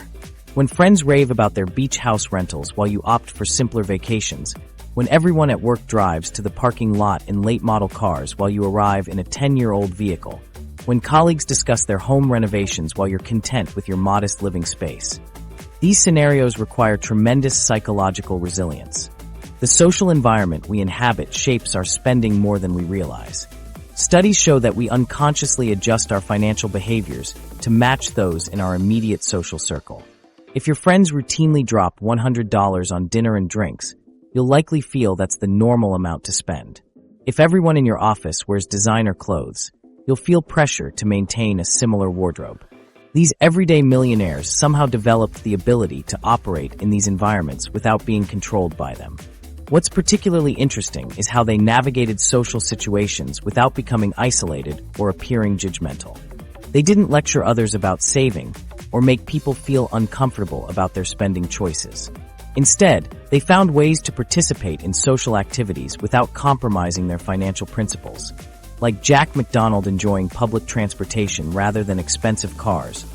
When friends rave about their beach house rentals while you opt for simpler vacations, when everyone at work drives to the parking lot in late-model cars while you arrive in a 10-year-old vehicle, when colleagues discuss their home renovations while you're content with your modest living space. These scenarios require tremendous psychological resilience. The social environment we inhabit shapes our spending more than we realize. Studies show that we unconsciously adjust our financial behaviors to match those in our immediate social circle. If your friends routinely drop $100 on dinner and drinks, you'll likely feel that's the normal amount to spend. If everyone in your office wears designer clothes, you'll feel pressure to maintain a similar wardrobe. These everyday millionaires somehow developed the ability to operate in these environments without being controlled by them. What's particularly interesting is how they navigated social situations without becoming isolated or appearing judgmental. They didn't lecture others about saving or make people feel uncomfortable about their spending choices. Instead, They found ways to participate in social activities without compromising their financial principles, like Jack McDonald enjoying public transportation rather than expensive cars,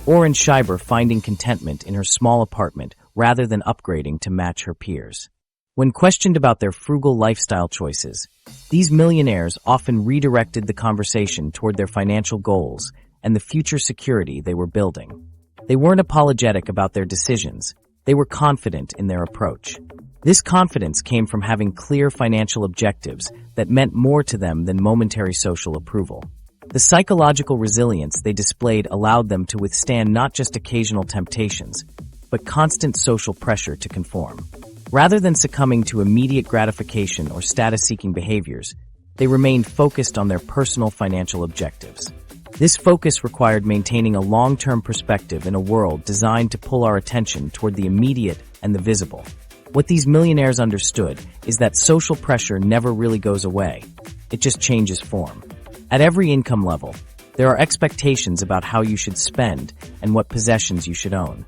or Schreiber finding contentment in her small apartment rather than upgrading to match her peers. When questioned about their frugal lifestyle choices, these millionaires often redirected the conversation toward their financial goals and the future security they were building. They weren't apologetic about their decisions. They were confident in their approach. This confidence came from having clear financial objectives that meant more to them than momentary social approval. The psychological resilience they displayed allowed them to withstand not just occasional temptations, but constant social pressure to conform. Rather than succumbing to immediate gratification or status-seeking behaviors, they remained focused on their personal financial objectives. This focus required maintaining a long-term perspective in a world designed to pull our attention toward the immediate and the visible. What these millionaires understood is that social pressure never really goes away. It just changes form. At every income level, there are expectations about how you should spend and what possessions you should own.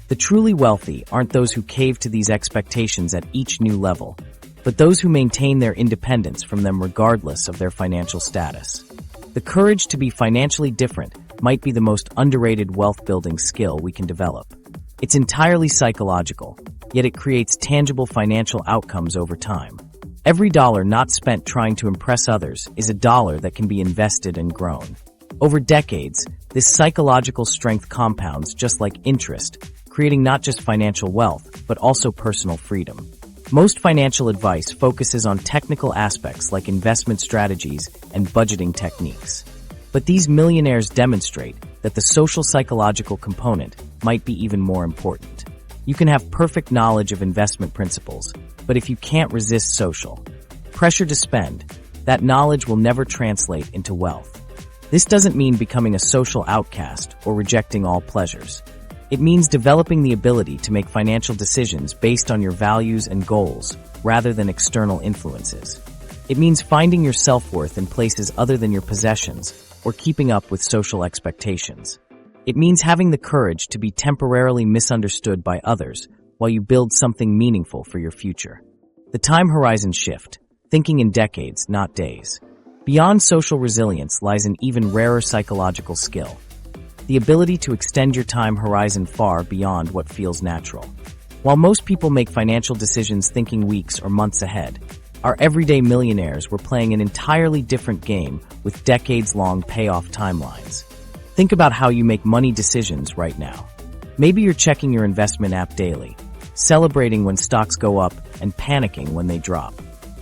The truly wealthy aren't those who cave to these expectations at each new level, but those who maintain their independence from them regardless of their financial status. The courage to be financially different might be the most underrated wealth-building skill we can develop. It's entirely psychological, yet it creates tangible financial outcomes over time. Every dollar not spent trying to impress others is a dollar that can be invested and grown. Over decades, this psychological strength compounds just like interest, creating not just financial wealth, but also personal freedom. Most financial advice focuses on technical aspects like investment strategies and budgeting techniques. But these millionaires demonstrate that the social psychological component might be even more important. You can have perfect knowledge of investment principles, but if you can't resist social pressure to spend, that knowledge will never translate into wealth. This doesn't mean becoming a social outcast or rejecting all pleasures. It means developing the ability to make financial decisions based on your values and goals rather than external influences. It means finding your self-worth in places other than your possessions or keeping up with social expectations. It means having the courage to be temporarily misunderstood by others while you build something meaningful for your future. The time horizon shift, thinking in decades, not days. Beyond social resilience lies an even rarer psychological skill: the ability to extend your time horizon far beyond what feels natural. While most people make financial decisions thinking weeks or months ahead, our everyday millionaires were playing an entirely different game with decades-long payoff timelines. Think about how you make money decisions right now. Maybe you're checking your investment app daily, celebrating when stocks go up and panicking when they drop.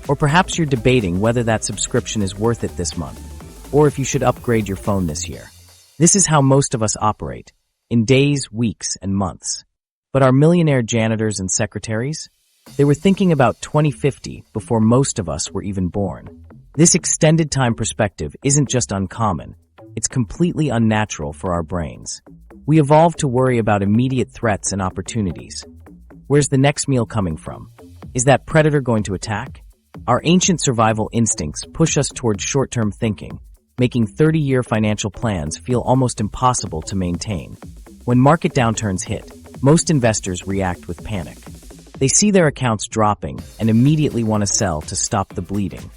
Or perhaps you're debating whether that subscription is worth it this month, or if you should upgrade your phone this year. This is how most of us operate, in days, weeks, and months. But our millionaire janitors and secretaries? They were thinking about 2050 before most of us were even born. This extended time perspective isn't just uncommon, it's completely unnatural for our brains. We evolved to worry about immediate threats and opportunities. Where's the next meal coming from? Is that predator going to attack? Our ancient survival instincts push us towards short-term thinking, making 30-year financial plans feel almost impossible to maintain. When market downturns hit, most investors react with panic. They see their accounts dropping and immediately want to sell to stop the bleeding.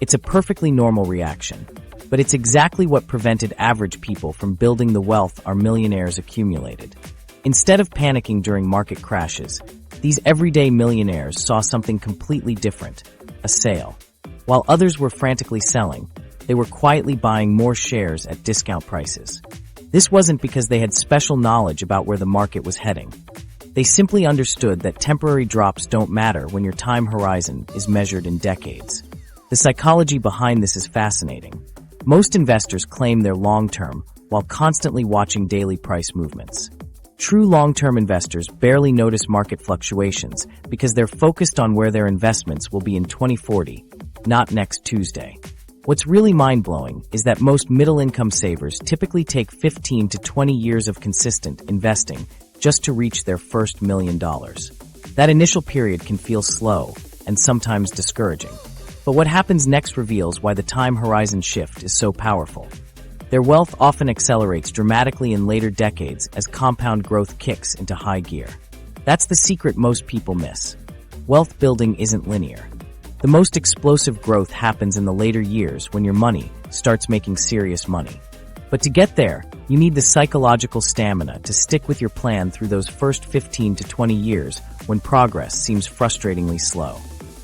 It's a perfectly normal reaction, but it's exactly what prevented average people from building the wealth our millionaires accumulated. Instead of panicking during market crashes, these everyday millionaires saw something completely different: a sale. While others were frantically selling, they were quietly buying more shares at discount prices. This wasn't because they had special knowledge about where the market was heading. They simply understood that temporary drops don't matter when your time horizon is measured in decades. The psychology behind this is fascinating. Most investors claim they're long-term while constantly watching daily price movements. True long-term investors barely notice market fluctuations because they're focused on where their investments will be in 2040, not next Tuesday. What's really mind-blowing is that most middle-income savers typically take 15 to 20 years of consistent investing just to reach their first $1 million. That initial period can feel slow and sometimes discouraging. But what happens next reveals why the time horizon shift is so powerful. Their wealth often accelerates dramatically in later decades as compound growth kicks into high gear. That's the secret most people miss. wealth building isn't linear. The most explosive growth happens in the later years when your money starts making serious money. But to get there, you need the psychological stamina to stick with your plan through those first 15 to 20 years when progress seems frustratingly slow.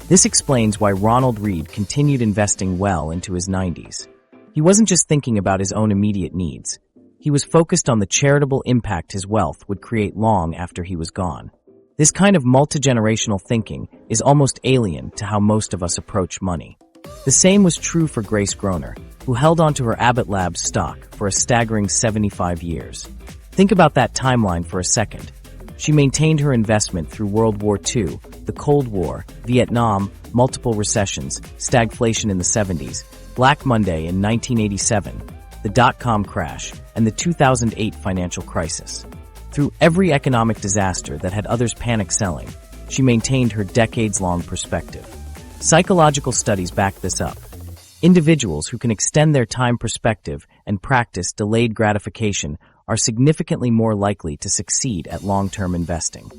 This explains why Ronald Reid continued investing well into his 90s. He wasn't just thinking about his own immediate needs. He was focused on the charitable impact his wealth would create long after he was gone. This kind of multi-generational thinking is almost alien to how most of us approach money. The same was true for Grace Groener, who held onto her Abbott Labs stock for a staggering 75 years. Think about that timeline for a second. She maintained her investment through World War II, the Cold War, Vietnam, multiple recessions, stagflation in the 70s, Black Monday in 1987, the dot-com crash, and the 2008 financial crisis. Through every economic disaster that had others panic selling, she maintained her decades-long perspective. Psychological studies back this up. Individuals who can extend their time perspective and practice delayed gratification are significantly more likely to succeed at long-term investing.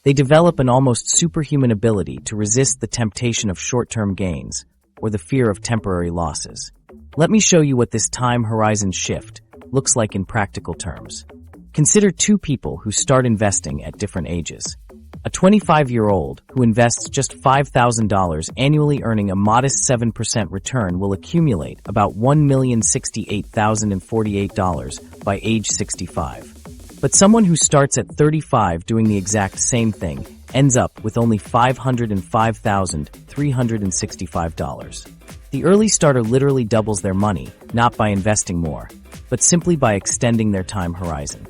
They develop an almost superhuman ability to resist the temptation of short-term gains or the fear of temporary losses. Let me show you what this time horizon shift looks like in practical terms. Consider two people who start investing at different ages. A 25-year-old who invests just $5,000 annually earning a modest 7% return will accumulate about $1,068,048 by age 65. But someone who starts at 35 doing the exact same thing ends up with only $505,365. The early starter literally doubles their money, not by investing more, but simply by extending their time horizon.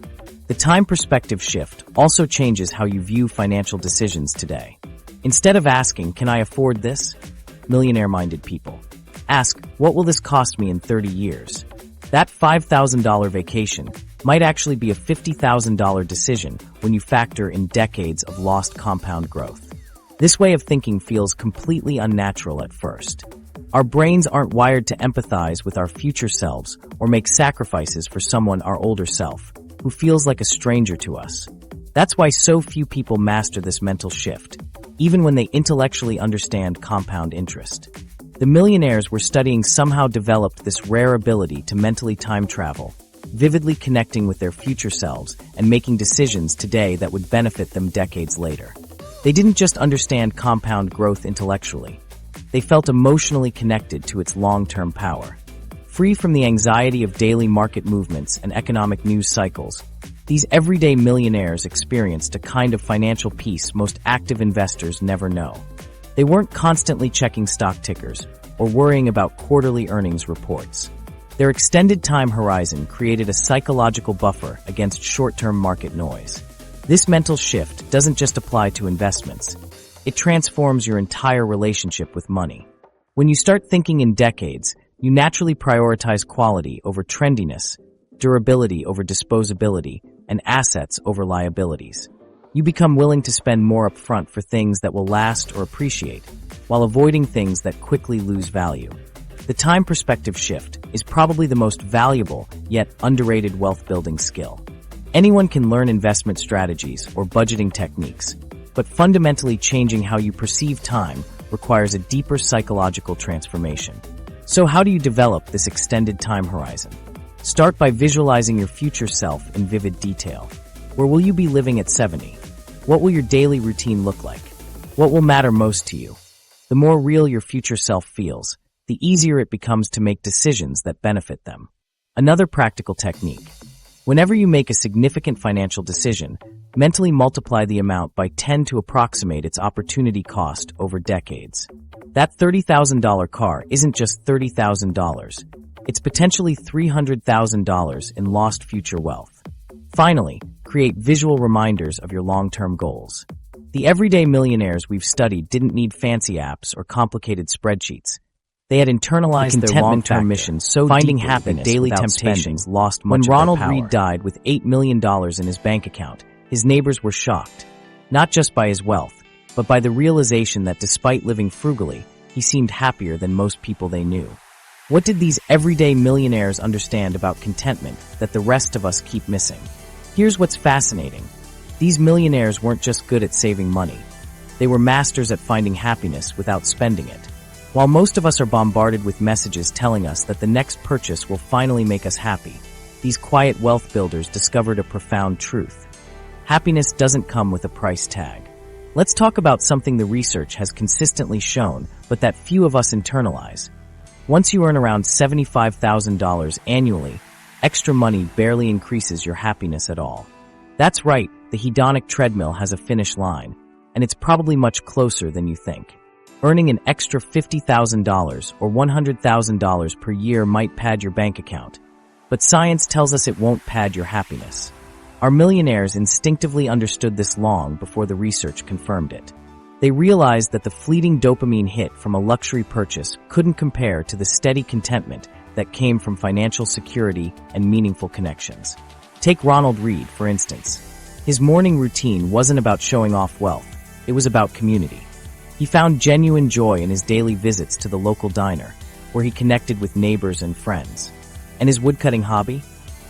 The time perspective shift also changes how you view financial decisions today. Instead of asking, "Can I afford this?" millionaire-minded people ask, "What will this cost me in 30 years?" That $5,000 vacation might actually be a $50,000 decision when you factor in decades of lost compound growth. This way of thinking feels completely unnatural at first. Our brains aren't wired to empathize with our future selves or make sacrifices for someone our older self, who feels like a stranger to us. That's why so few people master this mental shift, even when they intellectually understand compound interest. The millionaires we're studying somehow developed this rare ability to mentally time travel, vividly connecting with their future selves and making decisions today that would benefit them decades later. They didn't just understand compound growth intellectually. They felt emotionally connected to its long-term power. Free from the anxiety of daily market movements and economic news cycles, these everyday millionaires experienced a kind of financial peace most active investors never know. They weren't constantly checking stock tickers or worrying about quarterly earnings reports. Their extended time horizon created a psychological buffer against short-term market noise. This mental shift doesn't just apply to investments. It transforms your entire relationship with money. When you start thinking in decades, you naturally prioritize quality over trendiness, durability over disposability, and assets over liabilities. You become willing to spend more upfront for things that will last or appreciate, while avoiding things that quickly lose value. The time perspective shift is probably the most valuable yet underrated wealth-building skill. Anyone can learn investment strategies or budgeting techniques, but fundamentally changing how you perceive time requires a deeper psychological transformation. So how do you develop this extended time horizon? Start by visualizing your future self in vivid detail. Where will you be living at 70? What will your daily routine look like? What will matter most to you? The more real your future self feels, the easier it becomes to make decisions that benefit them. Another practical technique. Whenever you make a significant financial decision, mentally multiply the amount by 10 to approximate its opportunity cost over decades. That $30,000 car isn't just $30,000. It's potentially $300,000 in lost future wealth. Finally, create visual reminders of your long-term goals. The everyday millionaires we've studied didn't need fancy apps or complicated spreadsheets. They had internalized their long-term mission so finding happiness daily temptations lost much of their power. When Ronald Reid died with $8 million in his bank account, his neighbors were shocked, not just by his wealth, but by the realization that despite living frugally, he seemed happier than most people they knew. What did these everyday millionaires understand about contentment that the rest of us keep missing? Here's what's fascinating. These millionaires weren't just good at saving money. They were masters at finding happiness without spending it. While most of us are bombarded with messages telling us that the next purchase will finally make us happy, these quiet wealth builders discovered a profound truth. Happiness doesn't come with a price tag. Let's talk about something the research has consistently shown, but that few of us internalize. Once you earn around $75,000 annually, extra money barely increases your happiness at all. That's right, the hedonic treadmill has a finish line, and it's probably much closer than you think. Earning an extra $50,000 or $100,000 per year might pad your bank account, but science tells us it won't pad your happiness. Our millionaires instinctively understood this long before the research confirmed it. They realized that the fleeting dopamine hit from a luxury purchase couldn't compare to the steady contentment that came from financial security and meaningful connections. Take Ronald Reid, for instance. His morning routine wasn't about showing off wealth. It was about community. He found genuine joy in his daily visits to the local diner, where he connected with neighbors and friends. And his woodcutting hobby?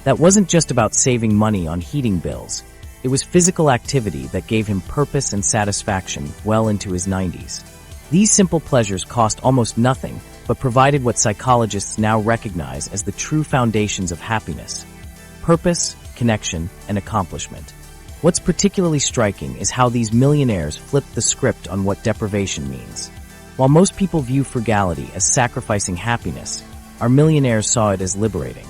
That wasn't just about saving money on heating bills. It was physical activity that gave him purpose and satisfaction well into his 90s. These simple pleasures cost almost nothing, but provided what psychologists now recognize as the true foundations of happiness: purpose, connection, and accomplishment. What's particularly striking is how these millionaires flipped the script on what deprivation means. While most people view frugality as sacrificing happiness, our millionaires saw it as liberating.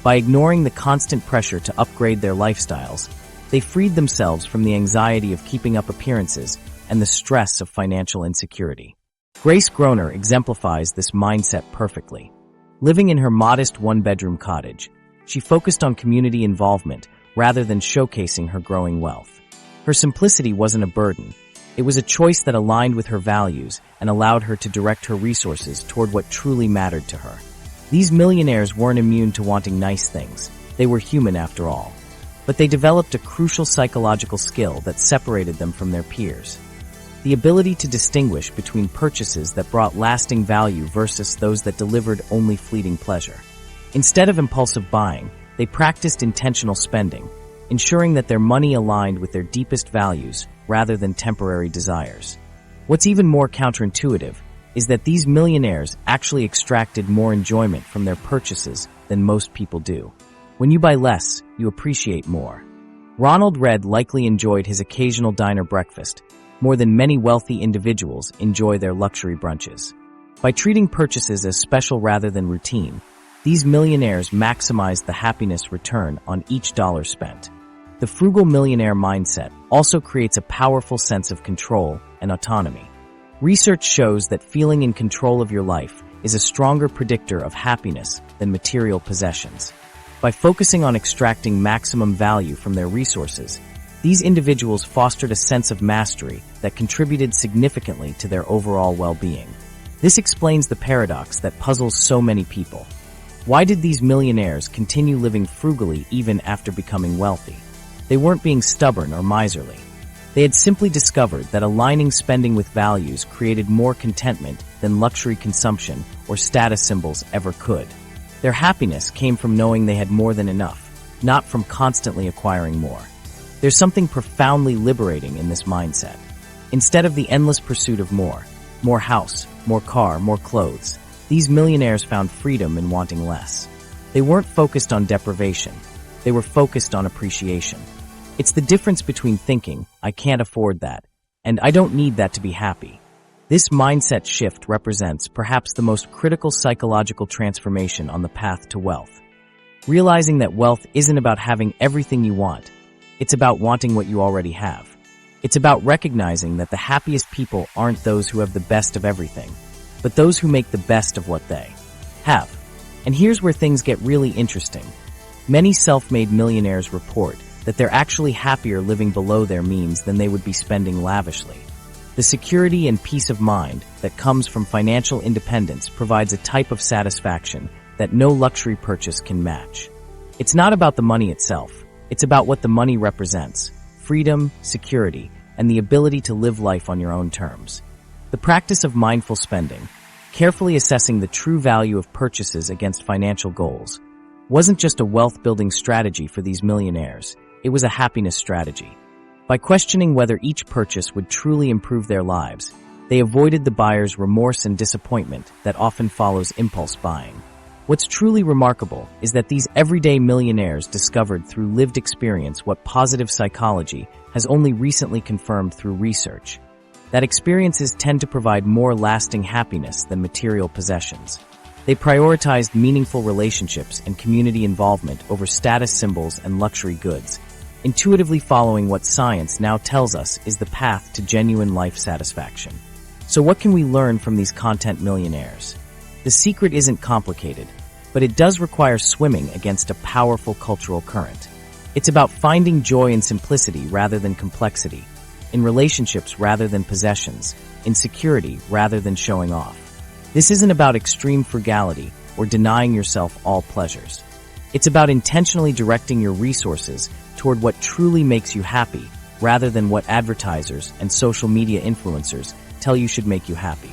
By ignoring the constant pressure to upgrade their lifestyles, they freed themselves from the anxiety of keeping up appearances and the stress of financial insecurity. Grace Groener exemplifies this mindset perfectly. Living in her modest one-bedroom cottage, she focused on community involvement rather than showcasing her growing wealth. Her simplicity wasn't a burden. It was a choice that aligned with her values and allowed her to direct her resources toward what truly mattered to her. These millionaires weren't immune to wanting nice things. They were human after all. But they developed a crucial psychological skill that separated them from their peers: the ability to distinguish between purchases that brought lasting value versus those that delivered only fleeting pleasure. Instead of impulsive buying, they practiced intentional spending, ensuring that their money aligned with their deepest values rather than temporary desires. What's even more counterintuitive is that these millionaires actually extracted more enjoyment from their purchases than most people do. When you buy less, you appreciate more. Ronald Reid likely enjoyed his occasional diner breakfast more than many wealthy individuals enjoy their luxury brunches. By treating purchases as special rather than routine, these millionaires maximized the happiness return on each dollar spent. The frugal millionaire mindset also creates a powerful sense of control and autonomy. Research shows that feeling in control of your life is a stronger predictor of happiness than material possessions. By focusing on extracting maximum value from their resources, these individuals fostered a sense of mastery that contributed significantly to their overall well-being. This explains the paradox that puzzles so many people. Why did these millionaires continue living frugally even after becoming wealthy? They weren't being stubborn or miserly. They had simply discovered that aligning spending with values created more contentment than luxury consumption or status symbols ever could. Their happiness came from knowing they had more than enough, not from constantly acquiring more. There's something profoundly liberating in this mindset. Instead of the endless pursuit of more house, more car, more clothes, these millionaires found freedom in wanting less. They weren't focused on deprivation. They were focused on appreciation. It's the difference between thinking, "I can't afford that," and "I don't need that to be happy." This mindset shift represents perhaps the most critical psychological transformation on the path to wealth. Realizing that wealth isn't about having everything you want. It's about wanting what you already have. It's about recognizing that the happiest people aren't those who have the best of everything, but those who make the best of what they have. And here's where things get really interesting. Many self-made millionaires report that they're actually happier living below their means than they would be spending lavishly. The security and peace of mind that comes from financial independence provides a type of satisfaction that no luxury purchase can match. It's not about the money itself. It's about what the money represents: freedom, security, and the ability to live life on your own terms. The practice of mindful spending, carefully assessing the true value of purchases against financial goals, wasn't just a wealth-building strategy for these millionaires. It was a happiness strategy. By questioning whether each purchase would truly improve their lives, they avoided the buyer's remorse and disappointment that often follows impulse buying. What's truly remarkable is that these everyday millionaires discovered through lived experience what positive psychology has only recently confirmed through research: that experiences tend to provide more lasting happiness than material possessions. They prioritized meaningful relationships and community involvement over status symbols and luxury goods, intuitively following what science now tells us is the path to genuine life satisfaction. So what can we learn from these content millionaires? The secret isn't complicated, but it does require swimming against a powerful cultural current. It's about finding joy in simplicity rather than complexity, in relationships rather than possessions, in security rather than showing off. This isn't about extreme frugality or denying yourself all pleasures. It's about intentionally directing your resources toward what truly makes you happy, rather than what advertisers and social media influencers tell you should make you happy.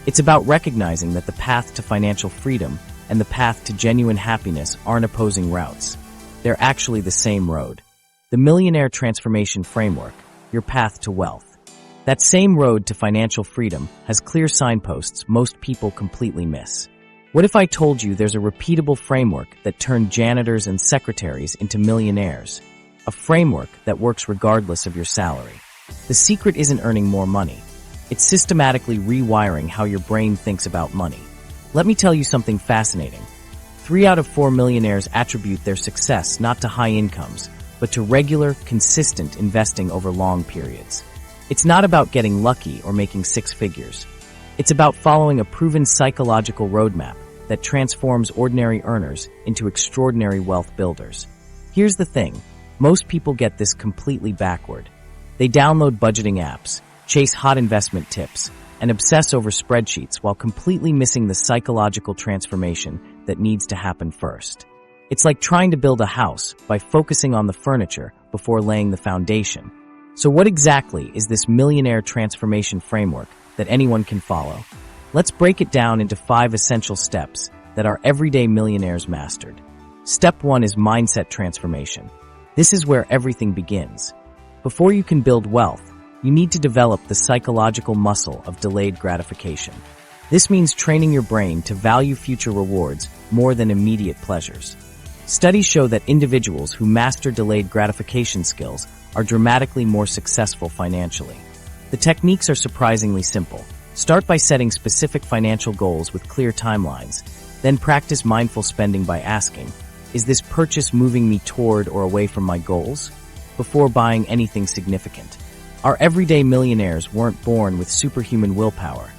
It's about recognizing that the path to financial freedom and the path to genuine happiness aren't opposing routes. They're actually the same road. The Millionaire Transformation Framework, your path to wealth. That same road to financial freedom has clear signposts most people completely miss. What if I told you there's a repeatable framework that turned janitors and secretaries into millionaires? A framework that works regardless of your salary. The secret isn't earning more money. It's systematically rewiring how your brain thinks about money. Let me tell you something fascinating. 3 out of 4 millionaires attribute their success not to high incomes, but to regular, consistent investing over long periods. It's not about getting lucky or making 6 figures. It's about following a proven psychological roadmap that transforms ordinary earners into extraordinary wealth builders. Here's the thing. Most people get this completely backward. They download budgeting apps, chase hot investment tips, and obsess over spreadsheets while completely missing the psychological transformation that needs to happen first. It's like trying to build a house by focusing on the furniture before laying the foundation. So what exactly is this Millionaire Transformation Framework that anyone can follow? Let's break it down into 5 essential steps that our everyday millionaires mastered. Step 1 is mindset transformation. This is where everything begins. Before you can build wealth, you need to develop the psychological muscle of delayed gratification. This means training your brain to value future rewards more than immediate pleasures. Studies show that individuals who master delayed gratification skills are dramatically more successful financially. The techniques are surprisingly simple. Start by setting specific financial goals with clear timelines. Then practice mindful spending by asking, is this purchase moving me toward or away from my goals? Before buying anything significant. Our everyday millionaires weren't born with superhuman willpower.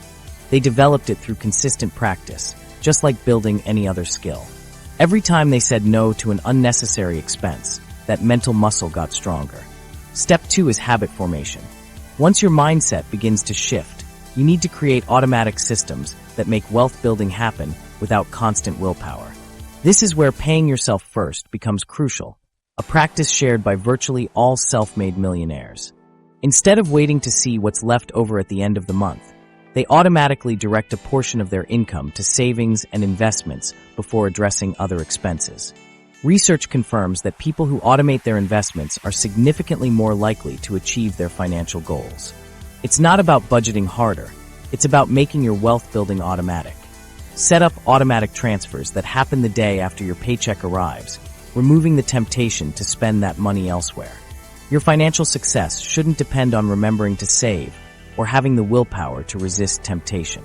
They developed it through consistent practice, just like building any other skill. Every time they said no to an unnecessary expense, that mental muscle got stronger. Step 2 is habit formation. Once your mindset begins to shift, you need to create automatic systems that make wealth building happen without constant willpower. This is where paying yourself first becomes crucial, a practice shared by virtually all self-made millionaires. Instead of waiting to see what's left over at the end of the month, they automatically direct a portion of their income to savings and investments before addressing other expenses. Research confirms that people who automate their investments are significantly more likely to achieve their financial goals. It's not about budgeting harder, it's about making your wealth building automatic. Set up automatic transfers that happen the day after your paycheck arrives, removing the temptation to spend that money elsewhere. Your financial success shouldn't depend on remembering to save or having the willpower to resist temptation.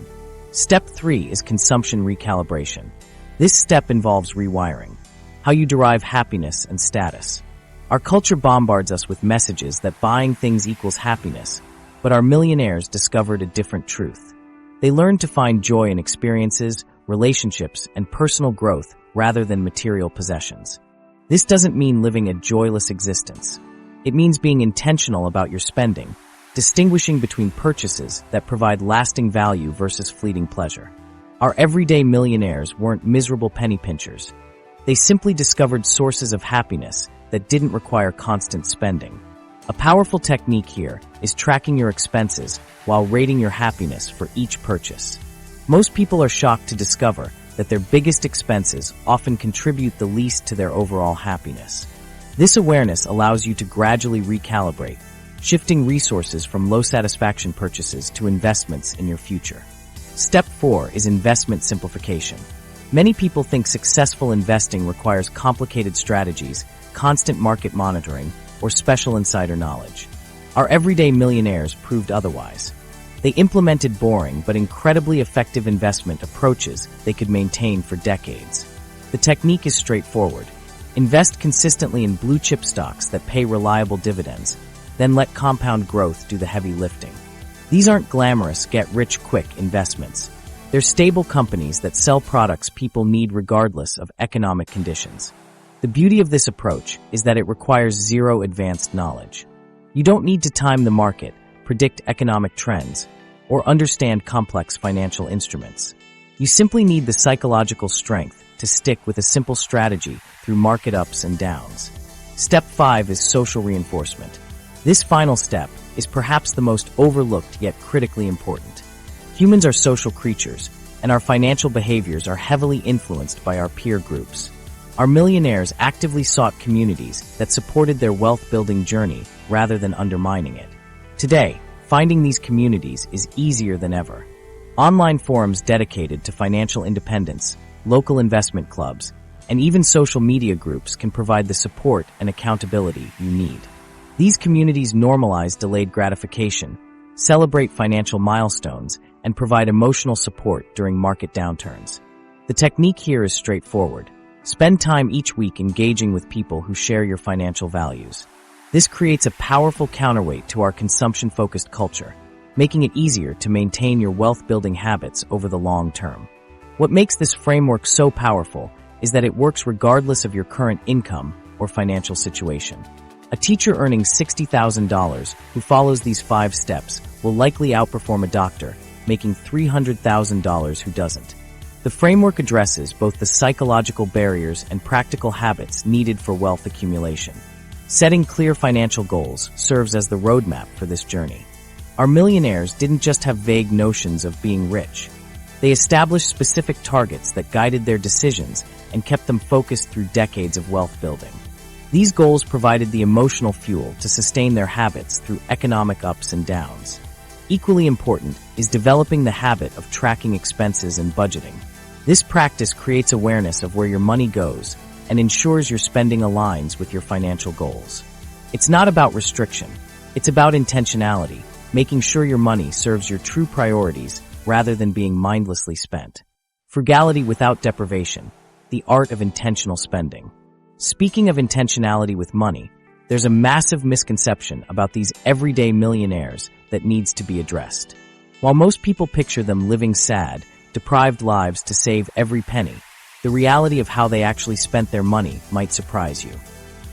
Step 3 is consumption recalibration. This step involves rewiring. How you derive happiness and status. Our culture bombards us with messages that buying things equals happiness, but our millionaires discovered a different truth. They learned to find joy in experiences, relationships, and personal growth rather than material possessions. This doesn't mean living a joyless existence. It means being intentional about your spending, distinguishing between purchases that provide lasting value versus fleeting pleasure. Our everyday millionaires weren't miserable penny pinchers. They simply discovered sources of happiness that didn't require constant spending. A powerful technique here is tracking your expenses while rating your happiness for each purchase. Most people are shocked to discover that their biggest expenses often contribute the least to their overall happiness. This awareness allows you to gradually recalibrate, shifting resources from low-satisfaction purchases to investments in your future. Step 4 is investment simplification. Many people think successful investing requires complicated strategies, constant market monitoring, or special insider knowledge. Our everyday millionaires proved otherwise. They implemented boring but incredibly effective investment approaches they could maintain for decades. The technique is straightforward. Invest consistently in blue-chip stocks that pay reliable dividends, then let compound growth do the heavy lifting. These aren't glamorous, get-rich-quick investments. They're stable companies that sell products people need regardless of economic conditions. The beauty of this approach is that it requires zero advanced knowledge. You don't need to time the market, predict economic trends, or understand complex financial instruments. You simply need the psychological strength to stick with a simple strategy through market ups and downs. Step 5 is social reinforcement. This final step is perhaps the most overlooked yet critically important. Humans are social creatures, and our financial behaviors are heavily influenced by our peer groups. Our millionaires actively sought communities that supported their wealth-building journey rather than undermining it. Today, finding these communities is easier than ever. Online forums dedicated to financial independence, local investment clubs, and even social media groups can provide the support and accountability you need. These communities normalize delayed gratification, celebrate financial milestones, and provide emotional support during market downturns. The technique here is straightforward. Spend time each week engaging with people who share your financial values. This creates a powerful counterweight to our consumption-focused culture, making it easier to maintain your wealth-building habits over the long term. What makes this framework so powerful is that it works regardless of your current income or financial situation. A teacher earning $60,000 who follows these 5 steps will likely outperform a doctor making $300,000 who doesn't. The framework addresses both the psychological barriers and practical habits needed for wealth accumulation. Setting clear financial goals serves as the roadmap for this journey. Our millionaires didn't just have vague notions of being rich. They established specific targets that guided their decisions and kept them focused through decades of wealth building. These goals provided the emotional fuel to sustain their habits through economic ups and downs. Equally important is developing the habit of tracking expenses and budgeting. This practice creates awareness of where your money goes and ensures your spending aligns with your financial goals. It's not about restriction. It's about intentionality, making sure your money serves your true priorities rather than being mindlessly spent. Frugality without deprivation, the art of intentional spending. Speaking of intentionality with money, there's a massive misconception about these everyday millionaires that needs to be addressed. While most people picture them living sad, deprived lives to save every penny, the reality of how they actually spent their money might surprise you.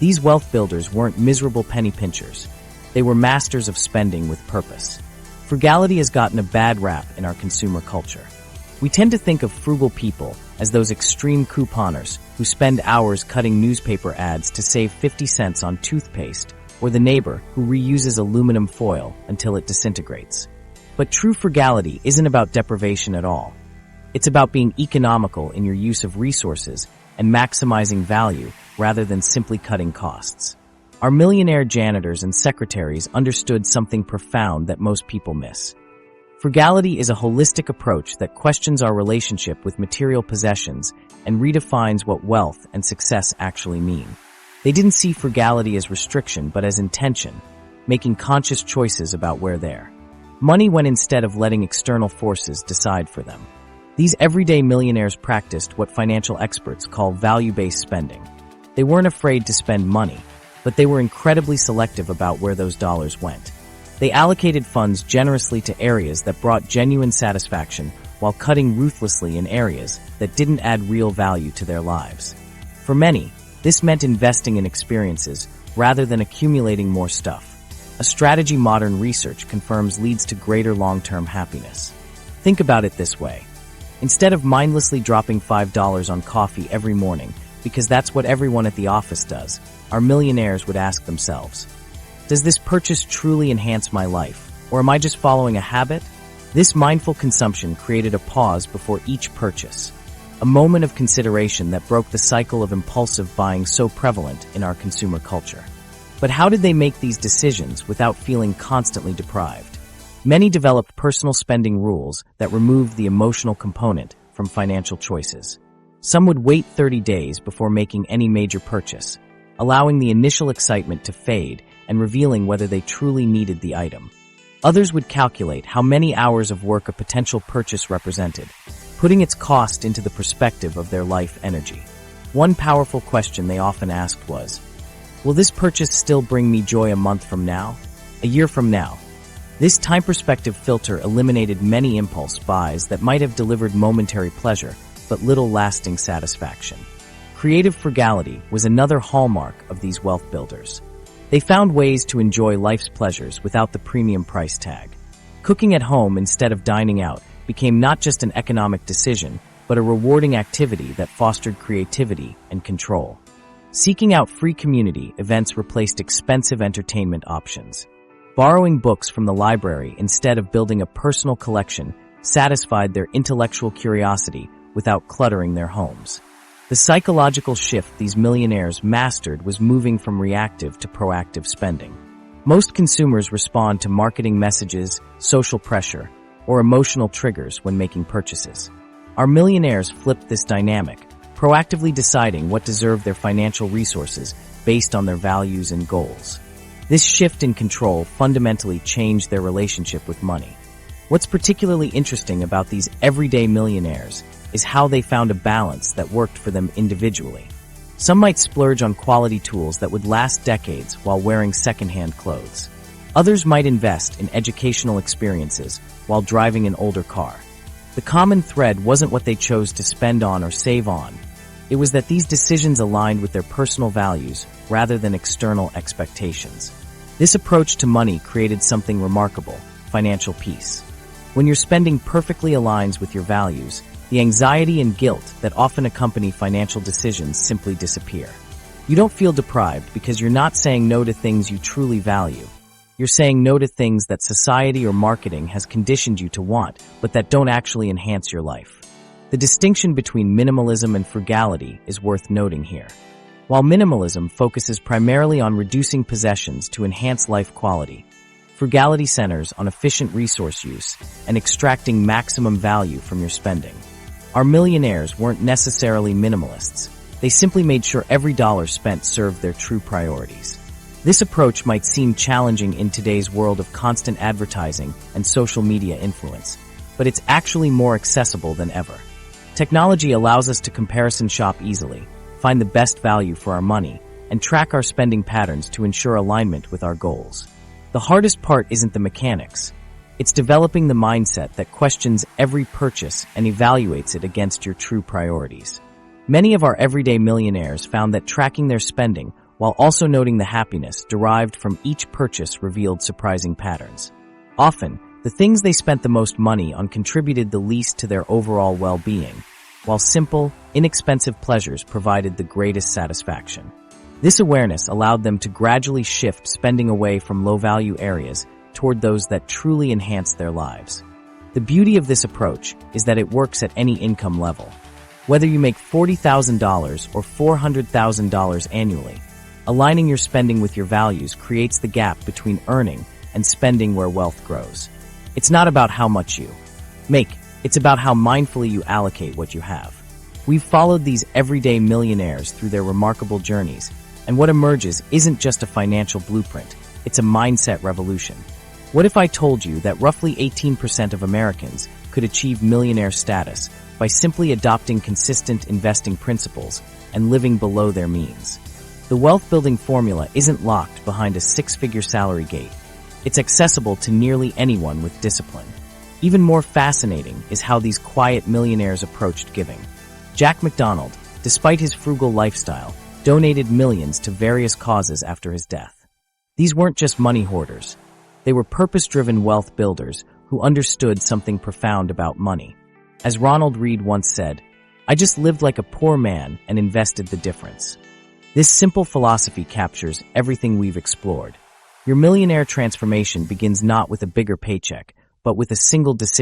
These wealth builders weren't miserable penny pinchers. They were masters of spending with purpose. Frugality has gotten a bad rap in our consumer culture. We tend to think of frugal people as those extreme couponers who spend hours cutting newspaper ads to save 50 cents on toothpaste, or the neighbor who reuses aluminum foil until it disintegrates. But true frugality isn't about deprivation at all. It's about being economical in your use of resources and maximizing value rather than simply cutting costs. Our millionaire janitors and secretaries understood something profound that most people miss. Frugality is a holistic approach that questions our relationship with material possessions and redefines what wealth and success actually mean. They didn't see frugality as restriction but as intention, making conscious choices about where their money went instead of letting external forces decide for them. These everyday millionaires practiced what financial experts call value-based spending. They weren't afraid to spend money, but they were incredibly selective about where those dollars went. They allocated funds generously to areas that brought genuine satisfaction while cutting ruthlessly in areas that didn't add real value to their lives. For many, this meant investing in experiences rather than accumulating more stuff, a strategy modern research confirms leads to greater long-term happiness. Think about it this way. Instead of mindlessly dropping $5 on coffee every morning, because that's what everyone at the office does, our millionaires would ask themselves, does this purchase truly enhance my life, or am I just following a habit? This mindful consumption created a pause before each purchase, a moment of consideration that broke the cycle of impulsive buying so prevalent in our consumer culture. But how did they make these decisions without feeling constantly deprived? Many developed personal spending rules that removed the emotional component from financial choices. Some would wait 30 days before making any major purchase, allowing the initial excitement to fade and revealing whether they truly needed the item. Others would calculate how many hours of work a potential purchase represented, putting its cost into the perspective of their life energy. One powerful question they often asked was, will this purchase still bring me joy a month from now? A year from now? This time perspective filter eliminated many impulse buys that might have delivered momentary pleasure, but little lasting satisfaction. Creative frugality was another hallmark of these wealth builders. They found ways to enjoy life's pleasures without the premium price tag. Cooking at home instead of dining out became not just an economic decision, but a rewarding activity that fostered creativity and control. Seeking out free community events replaced expensive entertainment options. Borrowing books from the library instead of building a personal collection satisfied their intellectual curiosity without cluttering their homes. The psychological shift these millionaires mastered was moving from reactive to proactive spending. Most consumers respond to marketing messages, social pressure, or emotional triggers when making purchases. Our millionaires flipped this dynamic, proactively deciding what deserved their financial resources based on their values and goals. This shift in control fundamentally changed their relationship with money. What's particularly interesting about these everyday millionaires is how they found a balance that worked for them individually. Some might splurge on quality tools that would last decades while wearing secondhand clothes. Others might invest in educational experiences while driving an older car. The common thread wasn't what they chose to spend on or save on. It was that these decisions aligned with their personal values rather than external expectations. This approach to money created something remarkable: financial peace. When your spending perfectly aligns with your values, the anxiety and guilt that often accompany financial decisions simply disappear. You don't feel deprived because you're not saying no to things you truly value. You're saying no to things that society or marketing has conditioned you to want, but that don't actually enhance your life. The distinction between minimalism and frugality is worth noting here. While minimalism focuses primarily on reducing possessions to enhance life quality, frugality centers on efficient resource use and extracting maximum value from your spending. Our millionaires weren't necessarily minimalists. They simply made sure every dollar spent served their true priorities. This approach might seem challenging in today's world of constant advertising and social media influence, but it's actually more accessible than ever. Technology allows us to comparison shop easily, find the best value for our money, and track our spending patterns to ensure alignment with our goals. The hardest part isn't the mechanics. It's developing the mindset that questions every purchase and evaluates it against your true priorities. Many of our everyday millionaires found that tracking their spending while also noting the happiness derived from each purchase revealed surprising patterns. Often, the things they spent the most money on contributed the least to their overall well-being, while simple, inexpensive pleasures provided the greatest satisfaction. This awareness allowed them to gradually shift spending away from low-value areas toward those that truly enhance their lives. The beauty of this approach is that it works at any income level. Whether you make $40,000 or $400,000 annually, aligning your spending with your values creates the gap between earning and spending where wealth grows. It's not about how much you make, it's about how mindfully you allocate what you have. We've followed these everyday millionaires through their remarkable journeys, and what emerges isn't just a financial blueprint, it's a mindset revolution. What if I told you that roughly 18% of Americans could achieve millionaire status by simply adopting consistent investing principles and living below their means? The wealth-building formula isn't locked behind a six-figure salary gate. It's accessible to nearly anyone with discipline. Even more fascinating is how these quiet millionaires approached giving. Jack McDonald, despite his frugal lifestyle, donated millions to various causes after his death. These weren't just money hoarders. They were purpose-driven wealth builders who understood something profound about money. As Ronald Reid once said, "I just lived like a poor man and invested the difference." This simple philosophy captures everything we've explored. Your millionaire transformation begins not with a bigger paycheck, but with a single decision